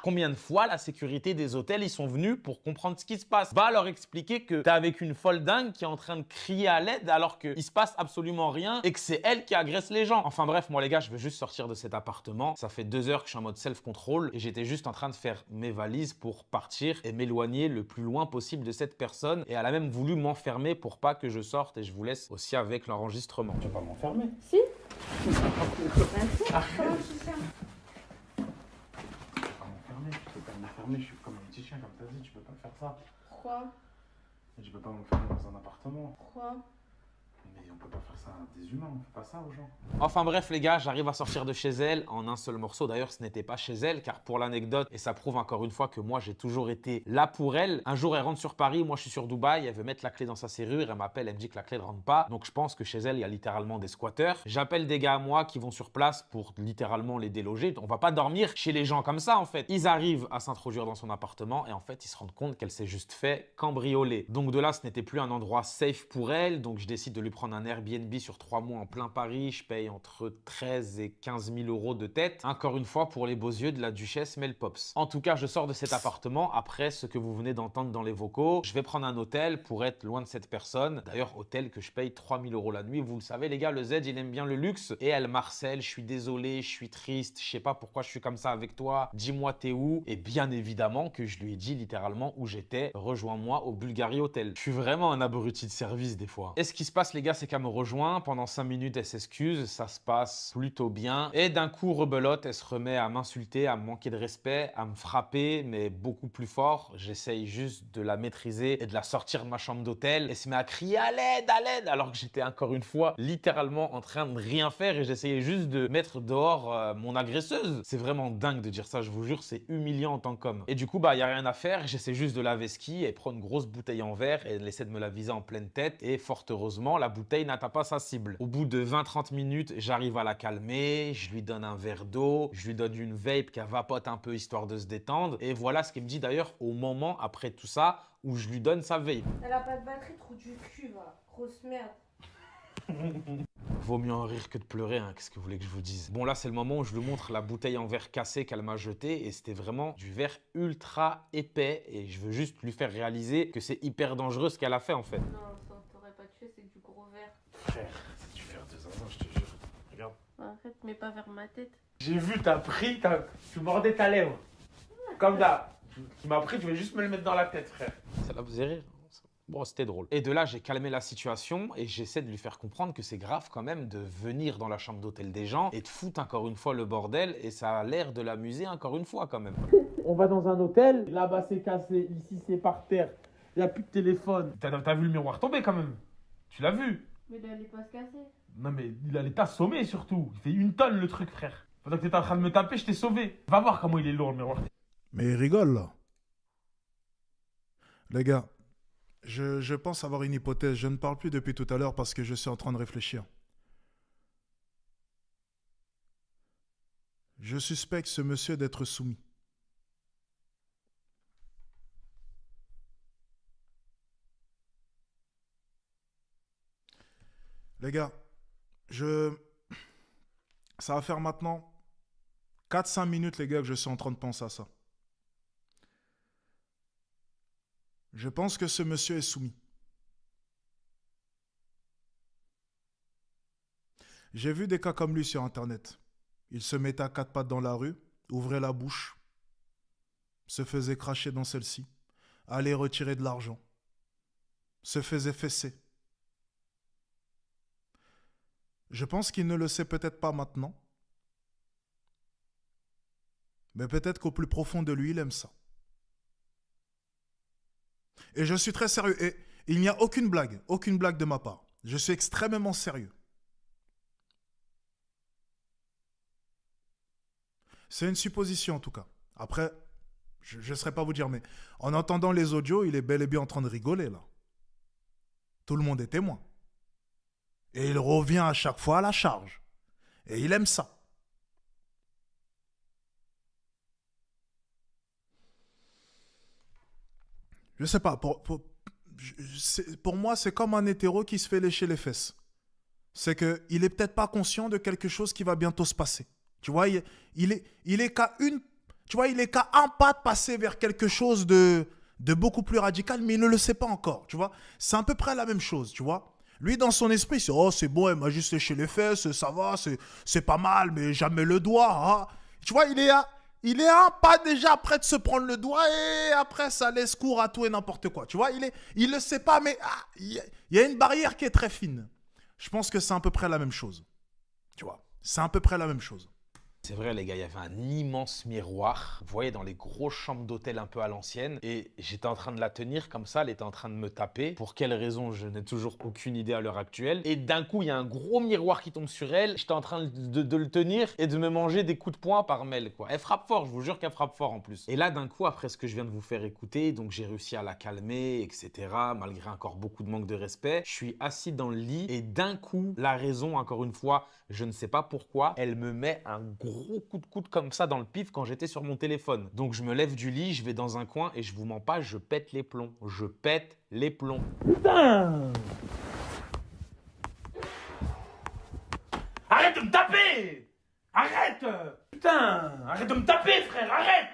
Combien de fois la sécurité des hôtels, ils sont venus pour comprendre ce qui se passe? Va leur expliquer que t'es avec une folle dingue qui est en train de crier à l'aide alors qu'il se passe absolument rien et que c'est elle qui agresse les gens. Enfin bref, moi les gars, je veux juste sortir de cet appartement. Ça fait 2 heures que je suis en mode self-control et j'étais juste en train de faire mes valises pour partir et m'éloigner le plus loin possible de cette personne. Et elle a même voulu m'enfermer pour pas que je sorte et je vous laisse aussi avec l'enregistrement. Tu vas pas m'enfermer? Si. Je suis comme un petit chien, comme t'as dit, tu peux pas faire ça. Pourquoi? Tu peux pas m'enfermer dans un appartement. Pourquoi? Mais on peut pas faire ça à des humains, on fait pas ça aux gens. Enfin bref les gars, j'arrive à sortir de chez elle en un seul morceau. D'ailleurs, ce n'était pas chez elle, car pour l'anecdote, et ça prouve encore une fois que moi j'ai toujours été là pour elle. Un jour elle rentre sur Paris, moi je suis sur Dubaï, elle veut mettre la clé dans sa serrure, elle m'appelle, elle me dit que la clé ne rentre pas. Donc je pense que chez elle, il y a littéralement des squatteurs. J'appelle des gars à moi qui vont sur place pour littéralement les déloger. On va pas dormir chez les gens comme ça en fait. Ils arrivent à s'introduire dans son appartement et en fait ils se rendent compte qu'elle s'est juste fait cambrioler. Donc de là, ce n'était plus un endroit safe pour elle, donc je décide de lui prendre un Airbnb sur 3 mois en plein Paris. Je paye entre 13 et 15 000 euros de tête. Encore une fois, pour les beaux yeux de la duchesse Mel Pops. En tout cas, je sors de cet appartement après ce que vous venez d'entendre dans les vocaux. Je vais prendre un hôtel pour être loin de cette personne. D'ailleurs, hôtel que je paye 3 000 euros la nuit. Vous le savez, les gars, le Z, il aime bien le luxe. Et elle m'harcèle. Je suis désolé, je suis triste. Je sais pas pourquoi je suis comme ça avec toi. Dis-moi, t'es où? Et bien évidemment que je lui ai dit littéralement où j'étais. Rejoins-moi au Bulgari Hotel. Je suis vraiment un abruti de service des fois. Et ce qui se passe, les gars, c'est qu'elle me rejoint. Pendant 5 minutes, elle s'excuse, ça se passe plutôt bien. Et d'un coup, rebelote, elle se remet à m'insulter, à me manquer de respect, à me frapper, mais beaucoup plus fort. J'essaye juste de la maîtriser et de la sortir de ma chambre d'hôtel. Elle se met à crier à l'aide, alors que j'étais encore une fois littéralement en train de rien faire et j'essayais juste de mettre dehors mon agresseuse. C'est vraiment dingue de dire ça, je vous jure, c'est humiliant en tant qu'homme. Et du coup, bah, y a rien à faire, j'essaie juste de laver ce qui et prend une grosse bouteille en verre et elle essaie de me la viser en pleine tête. Et fort heureusement, la bouteille n'atteint pas sa cible. Au bout de 20-30 minutes, j'arrive à la calmer, je lui donne un verre d'eau, je lui donne une vape qu'elle vapote un peu histoire de se détendre. Et voilà ce qu'elle me dit d'ailleurs au moment après tout ça où je lui donne sa vape. Elle a pas de batterie, trou du cul, va. Grosse merde. Vaut mieux en rire que de pleurer, hein. Qu'est-ce que vous voulez que je vous dise? Bon, là, c'est le moment où je lui montre la bouteille en verre cassé qu'elle m'a jeté et c'était vraiment du verre ultra épais et je veux juste lui faire réaliser que c'est hyper dangereux ce qu'elle a fait en fait. Non, ça t'aurait pas tué, c'est du gros verre. Frère, c'est du verre de zinzin, je te jure. Regarde. Arrête, mais pas vers ma tête. J'ai vu, t'as pris, tu mordais ta lèvre. Comme d'hab. Tu m'as pris, tu veux juste me le mettre dans la tête, frère. Ça la faisait rire. Bon, c'était drôle. Et de là, j'ai calmé la situation et j'essaie de lui faire comprendre que c'est grave quand même de venir dans la chambre d'hôtel des gens et de foutre encore une fois le bordel et ça a l'air de l'amuser encore une fois quand même. On va dans un hôtel, là-bas c'est cassé, ici c'est par terre, il n'y a plus de téléphone. T'as vu le miroir tomber quand même? Tu l'as vu? Mais il allait pas se casser. Non mais il allait t'assommer surtout. Il fait 1 tonne le truc, frère. Pendant que t'étais en train de me taper, je t'ai sauvé. Va voir comment il est lourd le miroir. Mais il rigole là. Les gars, je pense avoir une hypothèse. Je ne parle plus depuis tout à l'heure parce que je suis en train de réfléchir. Je suspecte ce monsieur d'être soumis. Les gars, ça va faire maintenant 4-5 minutes, les gars, que je suis en train de penser à ça. Je pense que ce monsieur est soumis. J'ai vu des cas comme lui sur Internet. Il se mettait à 4 pattes dans la rue, ouvrait la bouche, se faisait cracher dans celle-ci, allait retirer de l'argent, se faisait fesser. Je pense qu'il ne le sait peut-être pas maintenant, mais peut-être qu'au plus profond de lui, il aime ça. Et je suis très sérieux. Et il n'y a aucune blague de ma part. Je suis extrêmement sérieux. C'est une supposition en tout cas. Après, je ne saurais pas vous dire, mais en entendant les audios, il est bel et bien en train de rigoler là. Tout le monde est témoin. Et il revient à chaque fois à la charge. Et il aime ça. Je sais pas, pour moi, c'est comme un hétéro qui se fait lécher les fesses. C'est qu'il est peut-être pas conscient de quelque chose qui va bientôt se passer. Tu vois, il est qu'à il est qu'à un pas de passer vers quelque chose de beaucoup plus radical, mais il ne le sait pas encore, tu vois. C'est à peu près la même chose, tu vois. Lui, dans son esprit, c'est, oh, c'est bon, elle m'a juste léché les fesses, ça va, c'est pas mal, mais jamais le doigt. Ah. Tu vois, il est un pas déjà prêt de se prendre le doigt et après, ça laisse cours à tout et n'importe quoi. Tu vois, il le sait pas, mais il y a une barrière qui est très fine. Je pense que c'est à peu près la même chose. Tu vois, c'est à peu près la même chose. C'est vrai les gars, il y avait un immense miroir, vous voyez, dans les grosses chambres d'hôtel un peu à l'ancienne, et j'étais en train de la tenir comme ça, elle était en train de me taper. Pour quelle raison, je n'ai toujours aucune idée à l'heure actuelle. Et d'un coup, il y a un gros miroir qui tombe sur elle, j'étais en train de le tenir et de me manger des coups de poing par mail, quoi. Elle frappe fort, je vous jure qu'elle frappe fort en plus. Et là, d'un coup, après ce que je viens de vous faire écouter, donc j'ai réussi à la calmer, etc., malgré encore beaucoup de manque de respect, je suis assis dans le lit et d'un coup, la raison, encore une fois, je ne sais pas pourquoi, elle me met un gros coup de coude comme ça dans le pif quand j'étais sur mon téléphone. Donc je me lève du lit, je vais dans un coin et je vous mens pas, je pète les plombs. Je pète les plombs. Putain! Arrête de me taper! Arrête! Putain! Arrête de me taper, frère! Arrête!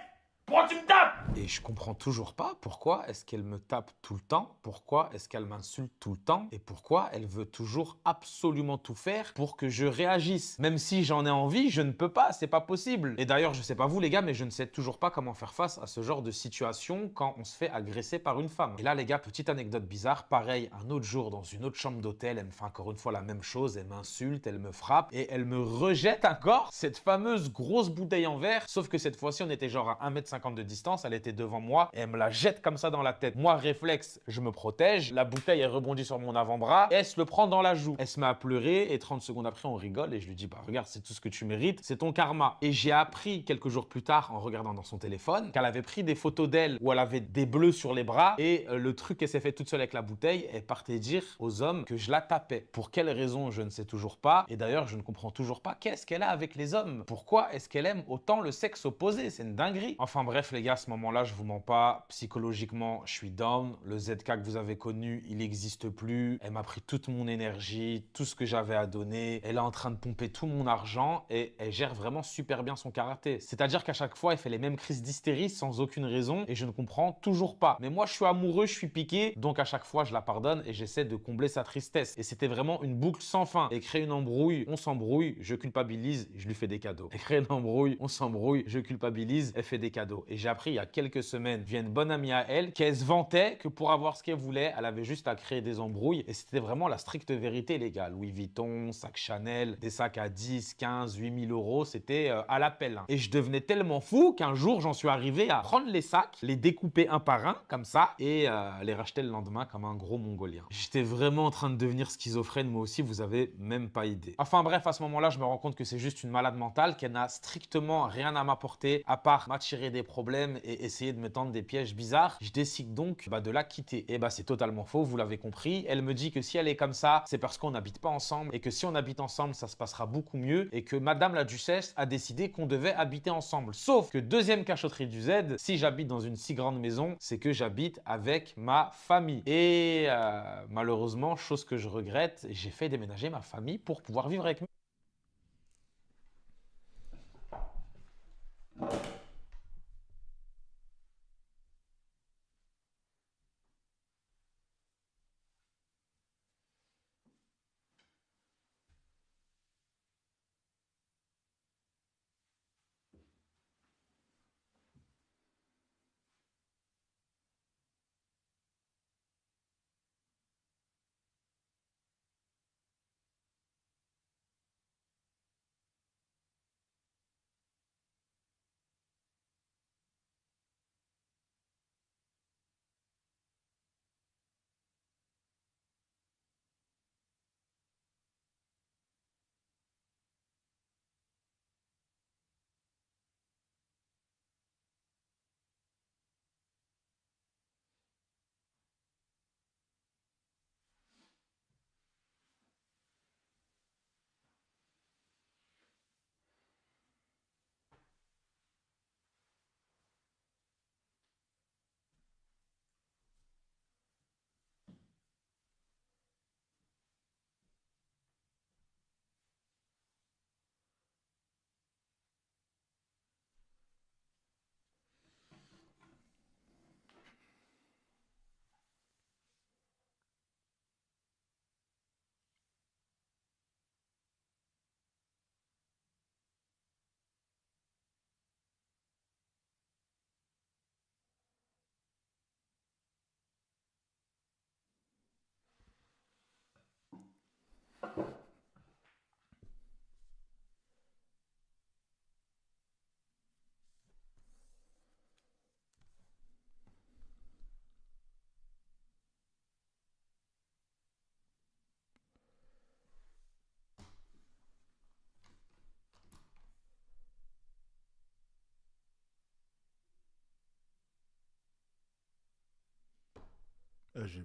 Pourquoi tu me tapes? Et je comprends toujours pas pourquoi est-ce qu'elle me tape tout le temps, pourquoi est-ce qu'elle m'insulte tout le temps et pourquoi elle veut toujours absolument tout faire pour que je réagisse. Même si j'en ai envie, je ne peux pas, c'est pas possible. Et d'ailleurs, je sais pas vous les gars, mais je ne sais toujours pas comment faire face à ce genre de situation quand on se fait agresser par une femme. Et là les gars, petite anecdote bizarre, pareil, un autre jour dans une autre chambre d'hôtel, elle me fait encore une fois la même chose, elle m'insulte, elle me frappe et elle me rejette encore cette fameuse grosse bouteille en verre, sauf que cette fois-ci on était genre à 1,50 m de distance, elle était devant moi et elle me la jette comme ça dans la tête. Moi, réflexe, je me protège, la bouteille elle rebondit sur mon avant-bras et elle se le prend dans la joue. Elle se met à pleurer et 30 secondes après on rigole et je lui dis bah regarde, c'est tout ce que tu mérites, c'est ton karma. Et j'ai appris quelques jours plus tard en regardant dans son téléphone qu'elle avait pris des photos d'elle où elle avait des bleus sur les bras et le truc qu'elle s'est fait toute seule avec la bouteille, elle partait dire aux hommes que je la tapais. Pour quelle raison, je ne sais toujours pas et d'ailleurs je ne comprends toujours pas qu'est-ce qu'elle a avec les hommes. Pourquoi est-ce qu'elle aime autant le sexe opposé? C'est une dinguerie. Enfin bref les gars, à ce moment-là, je vous mens pas, psychologiquement, je suis down. Le ZK que vous avez connu, il n'existe plus. Elle m'a pris toute mon énergie, tout ce que j'avais à donner. Elle est en train de pomper tout mon argent et elle gère vraiment super bien son karaté. C'est-à-dire qu'à chaque fois, elle fait les mêmes crises d'hystérie sans aucune raison et je ne comprends toujours pas. Mais moi, je suis amoureux, je suis piqué, donc à chaque fois, je la pardonne et j'essaie de combler sa tristesse. Et c'était vraiment une boucle sans fin. Elle crée une embrouille, on s'embrouille, je culpabilise, je lui fais des cadeaux. Elle crée une embrouille, on s'embrouille, je culpabilise, elle fait des cadeaux. Et j'ai appris il y a quelques semaines, via une bonne amie à elle, qu'elle se vantait que pour avoir ce qu'elle voulait, elle avait juste à créer des embrouilles. Et c'était vraiment la stricte vérité, les gars. Louis Vuitton, sac Chanel, des sacs à 10, 15, 8 000 euros, c'était à l'appel. Et je devenais tellement fou qu'un jour, j'en suis arrivé à prendre les sacs, les découper un par un, comme ça, et les racheter le lendemain comme un gros mongolien. J'étais vraiment en train de devenir schizophrène, moi aussi, vous avez même pas idée. Enfin bref, à ce moment-là, je me rends compte que c'est juste une malade mentale, qu'elle n'a strictement rien à m'apporter, à part m'attirer des problèmes et essayer de me tendre des pièges bizarres. Je décide donc de la quitter. Et c'est totalement faux, vous l'avez compris. Elle me dit que si elle est comme ça, c'est parce qu'on n'habite pas ensemble et que si on habite ensemble, ça se passera beaucoup mieux et que Madame la Duchesse a décidé qu'on devait habiter ensemble. Sauf que deuxième cachotterie du Z, si j'habite dans une si grande maison, c'est que j'habite avec ma famille. Et malheureusement, chose que je regrette, j'ai fait déménager ma famille pour pouvoir vivre avec moi. Je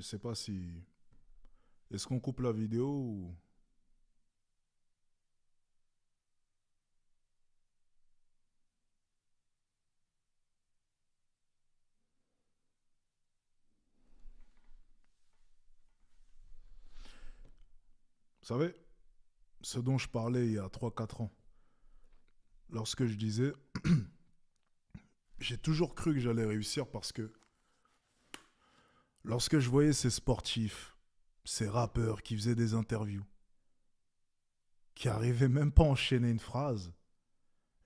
sais pas si... Est-ce qu'on coupe la vidéo ou... Vous savez, ce dont je parlais il y a 3-4 ans, lorsque je disais, j'ai toujours cru que j'allais réussir parce que lorsque je voyais ces sportifs, ces rappeurs qui faisaient des interviews, qui arrivaient même pas à enchaîner une phrase,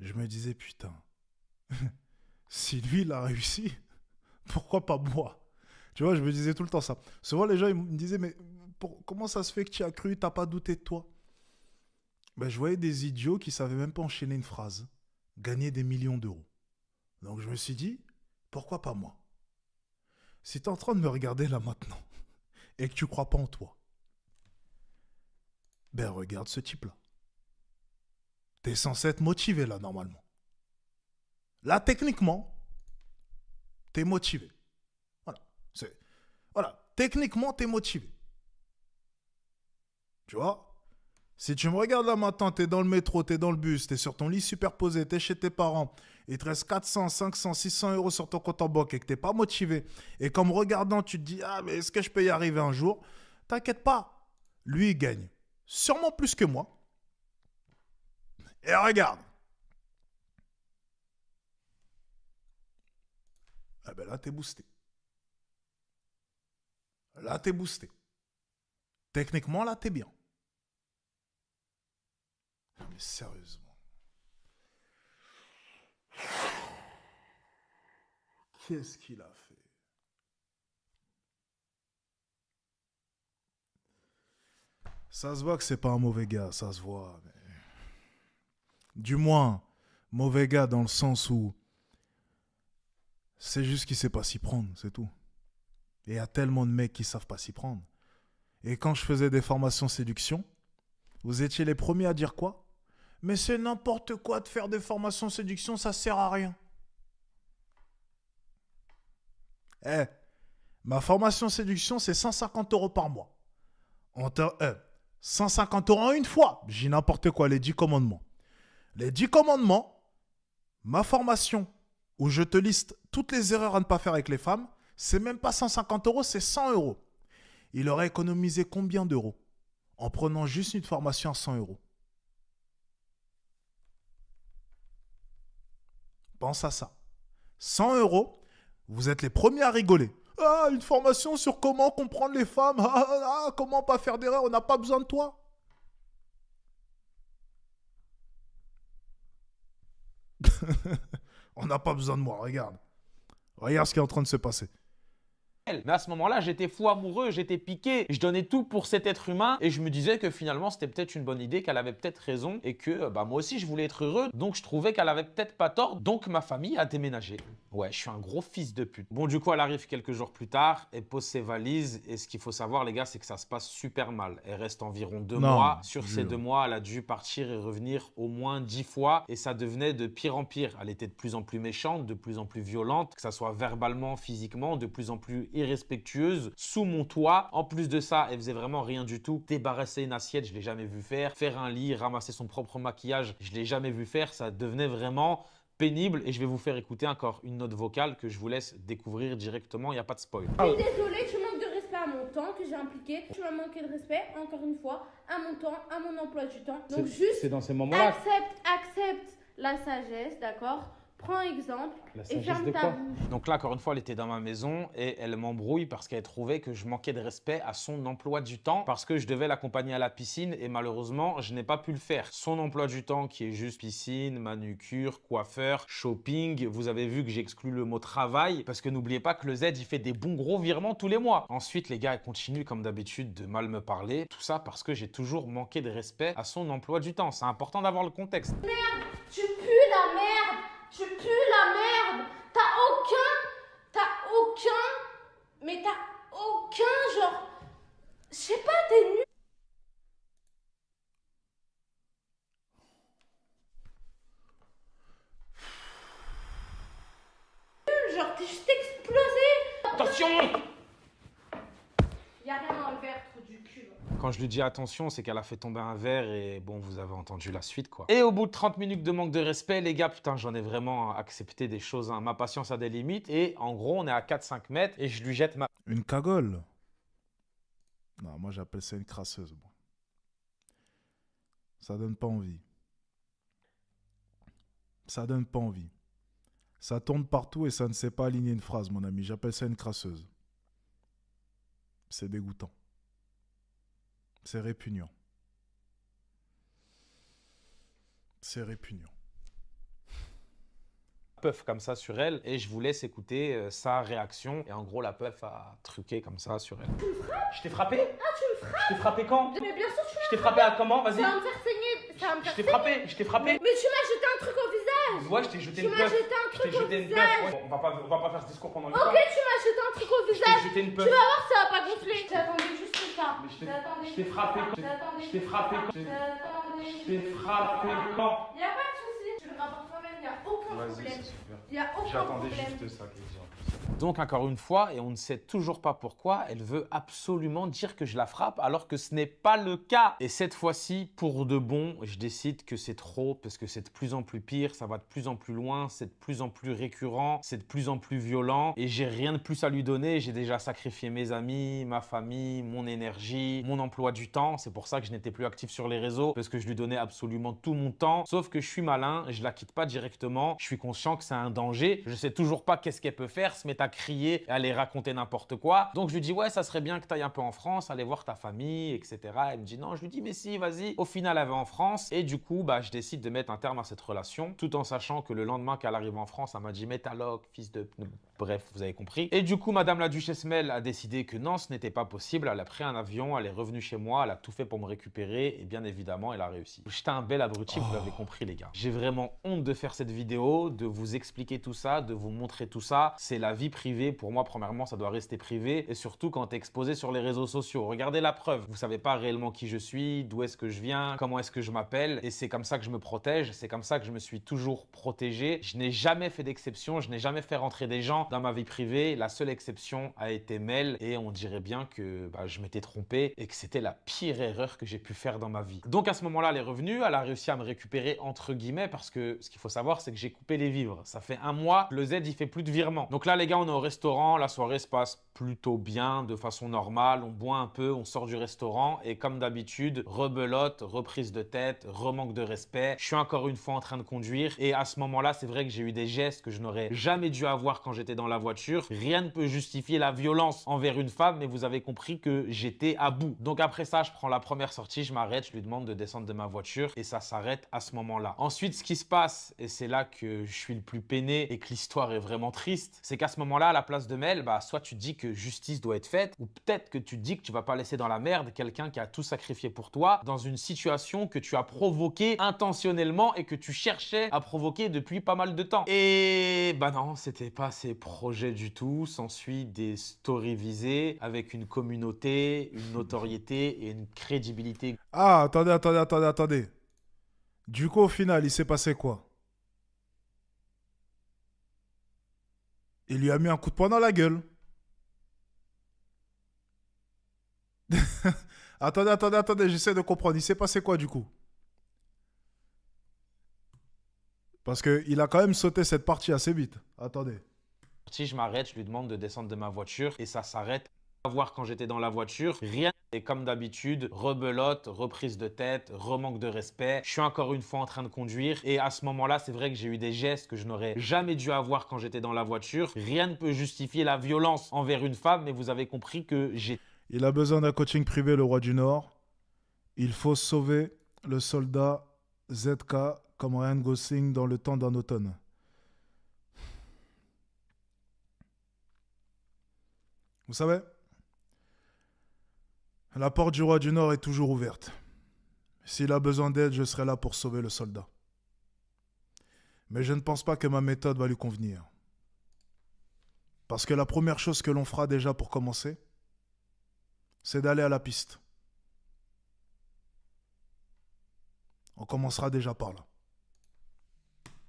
je me disais, putain, si lui il a réussi, pourquoi pas moi? Tu vois, je me disais tout le temps ça. Souvent les gens ils me disaient, mais comment ça se fait que tu as cru, t'as pas douté de toi? Ben, je voyais des idiots qui savaient même pas enchaîner une phrase, gagner des millions d'euros. Donc je me suis dit, pourquoi pas moi? Si tu es en train de me regarder là maintenant et que tu crois pas en toi, ben regarde ce type-là. Tu es censé être motivé là normalement. Là techniquement, tu es motivé. Voilà. Voilà. Techniquement, tu es motivé. Tu vois? Si tu me regardes là maintenant, tu es dans le métro, tu es dans le bus, tu es sur ton lit superposé, tu es chez tes parents, il te reste 400, 500, 600 euros sur ton compte en banque et que tu n'es pas motivé, et qu'en me regardant, tu te dis, ah, mais est-ce que je peux y arriver un jour? T'inquiète pas, lui, il gagne sûrement plus que moi. Et regarde. Ah ben là, t'es boosté. Là, t'es boosté. Techniquement, là, t'es bien. Mais sérieusement. Qu'est-ce qu'il a fait? Ça se voit que c'est pas un mauvais gars, ça se voit. Mais... Du moins, mauvais gars dans le sens où c'est juste qu'il sait pas s'y prendre, c'est tout. Et il y a tellement de mecs qui savent pas s'y prendre. Et quand je faisais des formations séduction, vous étiez les premiers à dire quoi? Mais c'est n'importe quoi de faire des formations séduction, ça sert à rien. Eh, ma formation séduction, c'est 150 euros par mois. 150 euros en une fois. J'ai n'importe quoi, les 10 commandements. Les 10 commandements, ma formation, où je te liste toutes les erreurs à ne pas faire avec les femmes, c'est même pas 150 euros, c'est 100 euros. Il aurait économisé combien d'euros en prenant juste une formation à 100 euros? Pense à ça. 100 euros, vous êtes les premiers à rigoler. Ah, une formation sur comment comprendre les femmes. Comment pas faire d'erreur, on n'a pas besoin de toi. On n'a pas besoin de moi, regarde. Regarde ce qui est en train de se passer. Mais à ce moment-là, j'étais fou amoureux, j'étais piqué, je donnais tout pour cet être humain et je me disais que finalement c'était peut-être une bonne idée, qu'elle avait peut-être raison et que moi aussi je voulais être heureux, donc je trouvais qu'elle avait peut-être pas tort, donc ma famille a déménagé. Ouais, je suis un gros fils de pute. Bon, du coup, elle arrive quelques jours plus tard, elle pose ses valises et ce qu'il faut savoir, les gars, c'est que ça se passe super mal. Elle reste environ 2 mois. Sur ces 2 mois, elle a dû partir et revenir au moins 10 fois et ça devenait de pire en pire. Elle était de plus en plus méchante, de plus en plus violente, que ça soit verbalement, physiquement, de plus en plus irrespectueuse, sous mon toit. En plus de ça, elle faisait vraiment rien du tout. Débarrasser une assiette, je l'ai jamais vu faire. Faire un lit, ramasser son propre maquillage, je l'ai jamais vu faire. Ça devenait vraiment pénible et je vais vous faire écouter encore une note vocale que je vous laisse découvrir directement, il n'y a pas de spoil. Je suis désolée, tu manques de respect à mon temps que j'ai impliqué. Tu m'as manqué de respect, encore une fois, à mon temps, à mon emploi du temps. Donc juste, c'est dans ces moments-là. accepte la sagesse, d'accord? Prends exemple La et sagesse ferme de ta quoi? bouche. Donc là, encore une fois, elle était dans ma maison et elle m'embrouille parce qu'elle trouvait que je manquais de respect à son emploi du temps parce que je devais l'accompagner à la piscine et malheureusement, je n'ai pas pu le faire. Son emploi du temps qui est juste piscine, manucure, coiffeur, shopping. Vous avez vu que j'ai exclu le mot travail parce que n'oubliez pas que le Z, il fait des bons gros virements tous les mois. Ensuite, les gars, elle continue comme d'habitude de mal me parler. Tout ça parce que j'ai toujours manqué de respect à son emploi du temps. C'est important d'avoir le contexte. Merde, tu pues la merde. Tu pues la merde. Mais t'as aucun, genre, je sais pas, t'es nul. t'es juste explosé. Attention! Y'a rien dans le verre, trou du cul. Quand je lui dis attention, c'est qu'elle a fait tomber un verre et bon, vous avez entendu la suite, quoi. Et au bout de 30 minutes de manque de respect, les gars, putain, j'en ai vraiment accepté des choses, hein. Ma patience a des limites et en gros, on est à 4-5 mètres et je lui jette ma... Une cagole. Non, moi j'appelle ça une crasseuse. Moi. Ça donne pas envie. Ça donne pas envie. Ça tourne partout et ça ne sait pas aligner une phrase, mon ami. J'appelle ça une crasseuse. C'est dégoûtant. C'est répugnant. C'est répugnant. Puff comme ça sur elle et je vous laisse écouter sa réaction. Et en gros, la puff a truqué comme ça sur elle. Je t'ai frappé? Ah, tu me frappes? Je t'ai frappé quand? Mais bien sûr, tu Je t'ai frappé à comment? Vas-y. Ça va me faire saigner. Ça va me Je faire t'ai saigner. frappé, je t'ai frappé. Mais tu m'as jeté un truc au visage. Ouais, je t'ai jeté Tu une m'as puff. jeté un Je truc t'ai au jeté une puff. visage. Ouais, on va pas faire ce discours pendant une Ok, heure. tu m'as jeté un truc au Je t'ai visage. jeté une Tu puff. vas voir, ça va pas gonfler. J'attendais juste ça. Mais J'attendais je t'ai juste frappé. ça. J'attendais Je t'ai juste frappé. ça. J'attendais Je t'ai frappé quand? Y'a pas de soucis. Tu le rapportes toi-même, y'a aucun problème. super. Y'a aucun J'attendais problème. juste ça, Kézia. Donc encore une fois, et on ne sait toujours pas pourquoi, elle veut absolument dire que je la frappe alors que ce n'est pas le cas. Et cette fois-ci, pour de bon, je décide que c'est trop parce que c'est de plus en plus pire, ça va de plus en plus loin, c'est de plus en plus récurrent, c'est de plus en plus violent et j'ai rien de plus à lui donner. J'ai déjà sacrifié mes amis, ma famille, mon énergie, mon emploi du temps. C'est pour ça que je n'étais plus actif sur les réseaux parce que je lui donnais absolument tout mon temps. Sauf que je suis malin, je la quitte pas directement. Je suis conscient que c'est un danger. Je sais toujours pas qu'est-ce qu'elle peut faire, se mettre à crier et aller raconter n'importe quoi. Donc je lui dis ouais, ça serait bien que tu ailles un peu en France, aller voir ta famille, etc. Elle me dit non. Je lui dis mais si, vas-y. Au final, elle va en France et du coup, bah, je décide de mettre un terme à cette relation, tout en sachant que le lendemain qu'elle arrive en France, elle m'a dit mais ta loc, fils de... Bref, vous avez compris. Et du coup, Madame la Duchesse Mel a décidé que non, ce n'était pas possible. Elle a pris un avion, elle est revenue chez moi, elle a tout fait pour me récupérer et bien évidemment, elle a réussi. J'étais un bel abruti, vous l'avez compris les gars. J'ai vraiment honte de faire cette vidéo, de vous expliquer tout ça, de vous montrer tout ça. C'est la vie privée. Pour moi, premièrement, ça doit rester privé. Et surtout, quand tu es exposé sur les réseaux sociaux. Regardez la preuve. Vous savez pas réellement qui je suis, d'où est-ce que je viens, comment est-ce que je m'appelle. Et c'est comme ça que je me protège. C'est comme ça que je me suis toujours protégé. Je n'ai jamais fait d'exception. Je n'ai jamais fait rentrer des gens dans ma vie privée. La seule exception a été Mel. Et on dirait bien que bah, je m'étais trompé et que c'était la pire erreur que j'ai pu faire dans ma vie. Donc à ce moment-là, elle est revenue. Elle a réussi à me récupérer entre guillemets parce que ce qu'il faut savoir, c'est que j'ai coupé les vivres. Ça fait un mois, le Z, il fait plus de virement. Donc là, les gars, on est au restaurant. La soirée se passe plutôt bien, de façon normale. On boit un peu, on sort du restaurant et comme d'habitude, rebelote, reprise de tête, remanque de respect. Je suis encore une fois en train de conduire et à ce moment-là, c'est vrai que j'ai eu des gestes que je n'aurais jamais dû avoir quand j'étais dans la voiture. Rien ne peut justifier la violence envers une femme, mais vous avez compris que j'étais à bout. Donc après ça, je prends la première sortie, je m'arrête, je lui demande de descendre de ma voiture et ça s'arrête à ce moment-là. Ensuite, ce qui se passe, et c'est là que je suis le plus peiné et que l'histoire est vraiment triste, c'est qu'à ce moment-là, à la place de Mel, bah, soit tu te dis que justice doit être faite, ou peut-être que tu te dis que tu vas pas laisser dans la merde quelqu'un qui a tout sacrifié pour toi dans une situation que tu as provoquée intentionnellement et que tu cherchais à provoquer depuis pas mal de temps. Et bah non, c'était pas ses projets du tout. S'ensuit des stories visées avec une communauté, une notoriété et une crédibilité. Ah, attendez. Du coup, au final, il s'est passé quoi? Il lui a mis un coup de poing dans la gueule. Attendez, j'essaie de comprendre. Il s'est passé quoi du coup? Parce qu'il a quand même sauté cette partie assez vite. Attendez. Si je m'arrête, je lui demande de descendre de ma voiture et ça s'arrête. À voir quand j'étais dans la voiture, rien. Et comme d'habitude, rebelote, reprise de tête, remanque de respect. Je suis encore une fois en train de conduire et à ce moment-là, c'est vrai que j'ai eu des gestes que je n'aurais jamais dû avoir quand j'étais dans la voiture. Rien ne peut justifier la violence envers une femme, mais vous avez compris que j'ai... Il a besoin d'un coaching privé, le roi du Nord. Il faut sauver le soldat ZK comme Ryan Gosling dans le temps d'un automne. Vous savez, la porte du roi du Nord est toujours ouverte. S'il a besoin d'aide, je serai là pour sauver le soldat. Mais je ne pense pas que ma méthode va lui convenir. Parce que la première chose que l'on fera déjà pour commencer, c'est d'aller à la piste. On commencera déjà par là.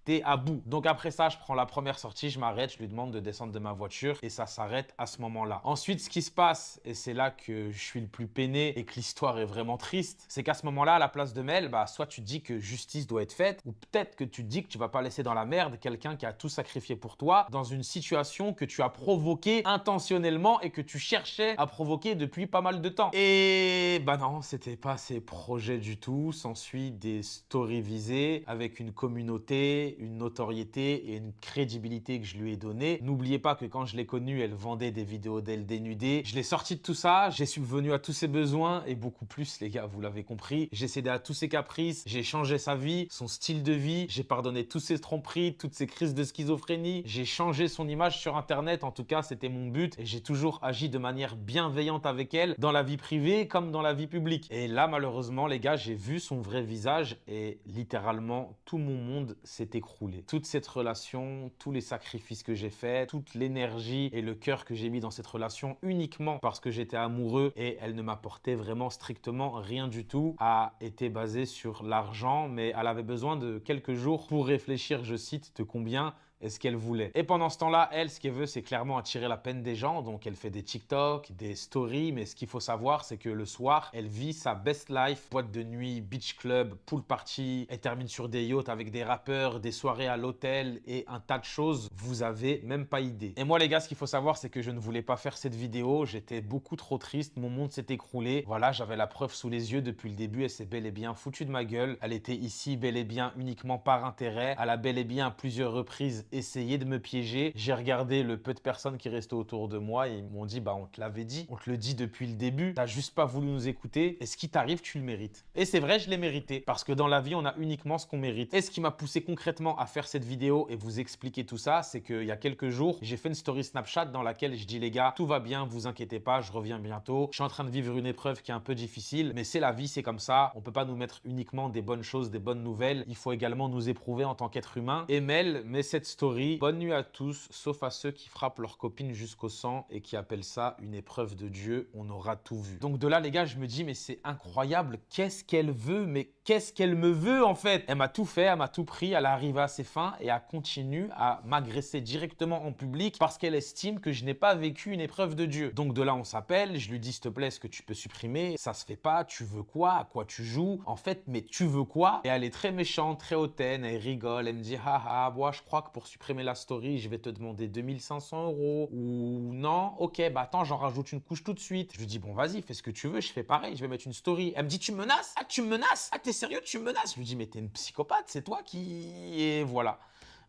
t'es à bout. Donc après ça, je prends la première sortie, je m'arrête, je lui demande de descendre de ma voiture et ça s'arrête à ce moment-là. Ensuite, ce qui se passe, et c'est là que je suis le plus peiné et que l'histoire est vraiment triste, c'est qu'à ce moment-là, à la place de Mel, bah, soit tu te dis que justice doit être faite, ou peut-être que tu te dis que tu vas pas laisser dans la merde quelqu'un qui a tout sacrifié pour toi dans une situation que tu as provoquée intentionnellement et que tu cherchais à provoquer depuis pas mal de temps. Et bah non, c'était pas ses projets du tout. S'ensuit des stories visées avec une communauté, une notoriété et une crédibilité que je lui ai donnée. N'oubliez pas que quand je l'ai connue, elle vendait des vidéos d'elle dénudée. Je l'ai sortie de tout ça, j'ai subvenu à tous ses besoins et beaucoup plus, les gars, vous l'avez compris. J'ai cédé à tous ses caprices, j'ai changé sa vie, son style de vie, j'ai pardonné tous ses tromperies, toutes ses crises de schizophrénie, j'ai changé son image sur Internet, en tout cas, c'était mon but et j'ai toujours agi de manière bienveillante avec elle, dans la vie privée comme dans la vie publique. Et là, malheureusement, les gars, j'ai vu son vrai visage et littéralement, tout mon monde s'est écroulé. Toute cette relation, tous les sacrifices que j'ai faits, toute l'énergie et le cœur que j'ai mis dans cette relation uniquement parce que j'étais amoureux et elle ne m'apportait vraiment strictement rien du tout, a été basée sur l'argent, mais elle avait besoin de quelques jours pour réfléchir, je cite, de combien est-ce qu'elle voulait. Et pendant ce temps-là, elle, ce qu'elle veut, c'est clairement attirer la peine des gens. Donc, elle fait des TikTok, des stories. Mais ce qu'il faut savoir, c'est que le soir, elle vit sa best life. Boîte de nuit, beach club, pool party. Elle termine sur des yachts avec des rappeurs, des soirées à l'hôtel et un tas de choses. Vous avez même pas idée. Et moi, les gars, ce qu'il faut savoir, c'est que je ne voulais pas faire cette vidéo. J'étais beaucoup trop triste. Mon monde s'est écroulé. Voilà, j'avais la preuve sous les yeux depuis le début. Elle s'est bel et bien foutue de ma gueule. Elle était ici bel et bien uniquement par intérêt. Elle a bel et bien à plusieurs reprises essayé de me piéger. J'ai regardé le peu de personnes qui restaient autour de moi et ils m'ont dit, bah on te l'avait dit, on te le dit depuis le début, t'as juste pas voulu nous écouter et ce qui t'arrive, tu le mérites. Et c'est vrai, je l'ai mérité parce que dans la vie, on a uniquement ce qu'on mérite. Et ce qui m'a poussé concrètement à faire cette vidéo et vous expliquer tout ça, c'est qu'il y a quelques jours, j'ai fait une story Snapchat dans laquelle je dis, les gars, tout va bien, vous inquiétez pas, je reviens bientôt. Je suis en train de vivre une épreuve qui est un peu difficile, mais c'est la vie, c'est comme ça. On peut pas nous mettre uniquement des bonnes choses, des bonnes nouvelles. Il faut également nous éprouver en tant qu'être humain. Et Mel met cette story. Bonne nuit à tous, sauf à ceux qui frappent leur copine jusqu'au sang et qui appellent ça une épreuve de Dieu. On aura tout vu. Donc de là, les gars, je me dis, mais c'est incroyable. Qu'est-ce qu'elle veut? Mais qu'est-ce qu'elle me veut en fait? Elle m'a tout fait, elle m'a tout pris, elle est arrivée à ses fins et elle continue à m'agresser directement en public parce qu'elle estime que je n'ai pas vécu une épreuve de Dieu. Donc de là, on s'appelle, je lui dis, s'il te plaît, est-ce que tu peux supprimer? Ça se fait pas, tu veux quoi? À quoi tu joues? En fait, mais tu veux quoi? Et elle est très méchante, très hautaine, elle rigole, elle me dit, haha, moi je crois que pour supprimer la story, je vais te demander 2500 € ou non, ok, bah attends, j'en rajoute une couche tout de suite. Je lui dis, bon, vas-y, fais ce que tu veux, je fais pareil, je vais mettre une story. Elle me dit, tu me menaces? Ah, tu me menaces? Ah, t'es sérieux, tu me menaces? Je lui dis, mais t'es une psychopathe, c'est toi qui... Et voilà.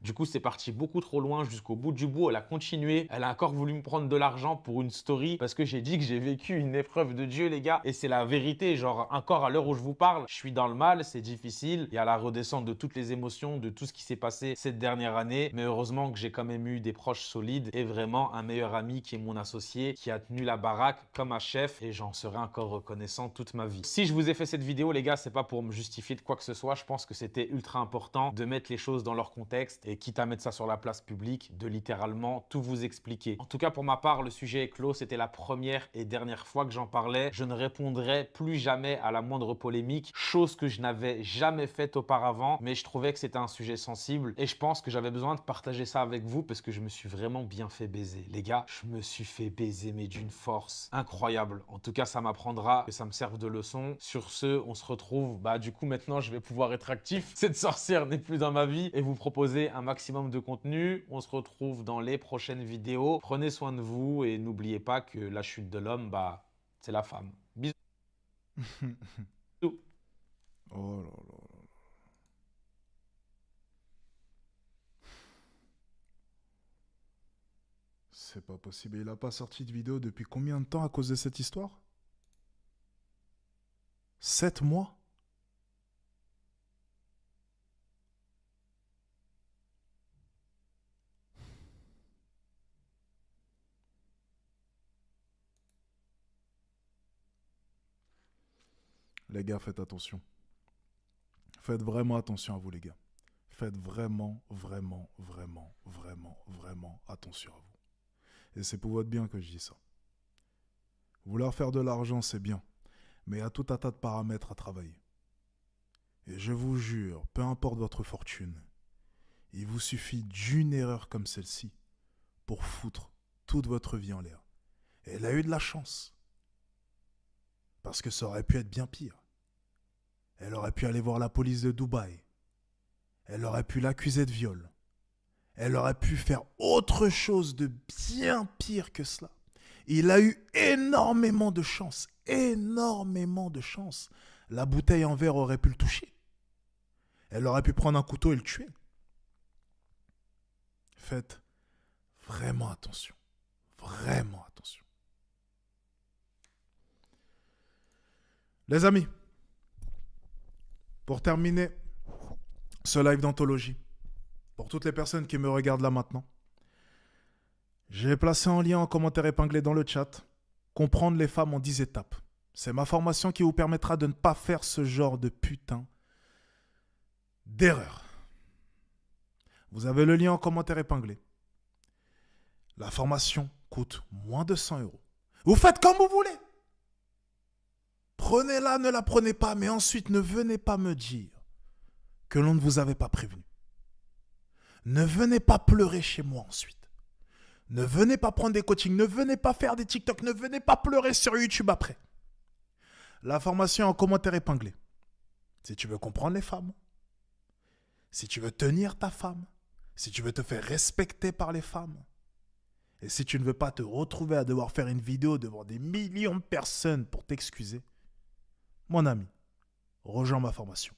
Du coup, c'est parti beaucoup trop loin jusqu'au bout du bout. Elle a continué. Elle a encore voulu me prendre de l'argent pour une story parce que j'ai dit que j'ai vécu une épreuve de Dieu, les gars. Et c'est la vérité. Genre, encore à l'heure où je vous parle, je suis dans le mal, c'est difficile. Il y a la redescente de toutes les émotions, de tout ce qui s'est passé cette dernière année. Mais heureusement que j'ai quand même eu des proches solides et vraiment un meilleur ami qui est mon associé, qui a tenu la baraque comme un chef et j'en serai encore reconnaissant toute ma vie. Si je vous ai fait cette vidéo, les gars, c'est pas pour me justifier de quoi que ce soit. Je pense que c'était ultra important de mettre les choses dans leur contexte et quitte à mettre ça sur la place publique, de littéralement tout vous expliquer. En tout cas, pour ma part, le sujet est clos. C'était la première et dernière fois que j'en parlais. Je ne répondrai plus jamais à la moindre polémique, chose que je n'avais jamais faite auparavant, mais je trouvais que c'était un sujet sensible et je pense que j'avais besoin de partager ça avec vous parce que je me suis vraiment bien fait baiser. Les gars, je me suis fait baiser, mais d'une force incroyable. En tout cas, ça m'apprendra, que ça me serve de leçon. Sur ce, on se retrouve. Bah, du coup, maintenant, je vais pouvoir être actif. Cette sorcière n'est plus dans ma vie et vous proposer un maximum de contenu. On se retrouve dans les prochaines vidéos. Prenez soin de vous et n'oubliez pas que la chute de l'homme, bah, c'est la femme. Bisous. Oh là là là. C'est pas possible. Il a pas sorti de vidéo depuis combien de temps à cause de cette histoire? 7 mois? Les gars, faites attention. Faites vraiment attention à vous, les gars. Faites vraiment, vraiment, vraiment, vraiment, vraiment attention à vous. Et c'est pour votre bien que je dis ça. Vouloir faire de l'argent, c'est bien. Mais il y a tout un tas de paramètres à travailler. Et je vous jure, peu importe votre fortune, Il vous suffit d'une erreur comme celle-ci pour foutre toute votre vie en l'air. Et elle a eu de la chance. Parce que ça aurait pu être bien pire. Elle aurait pu aller voir la police de Dubaï. Elle aurait pu l'accuser de viol. Elle aurait pu faire autre chose de bien pire que cela. Il a eu énormément de chance. Énormément de chance. La bouteille en verre aurait pu le toucher. Elle aurait pu prendre un couteau et le tuer. Faites vraiment attention. Vraiment attention. Les amis, pour terminer ce live d'anthologie, pour toutes les personnes qui me regardent là maintenant, j'ai placé un lien en commentaire épinglé dans le chat. Comprendre les femmes en 10 étapes. C'est ma formation qui vous permettra de ne pas faire ce genre de putain d'erreur. Vous avez le lien en commentaire épinglé. La formation coûte moins de 100 €. Vous faites comme vous voulez. Prenez-la, ne la prenez pas, mais ensuite ne venez pas me dire que l'on ne vous avait pas prévenu. Ne venez pas pleurer chez moi ensuite. Ne venez pas prendre des coachings, ne venez pas faire des TikTok, ne venez pas pleurer sur YouTube après. La formation est en commentaire épinglé. Si tu veux comprendre les femmes, si tu veux tenir ta femme, si tu veux te faire respecter par les femmes, et si tu ne veux pas te retrouver à devoir faire une vidéo devant des millions de personnes pour t'excuser, mon ami, rejoins ma formation.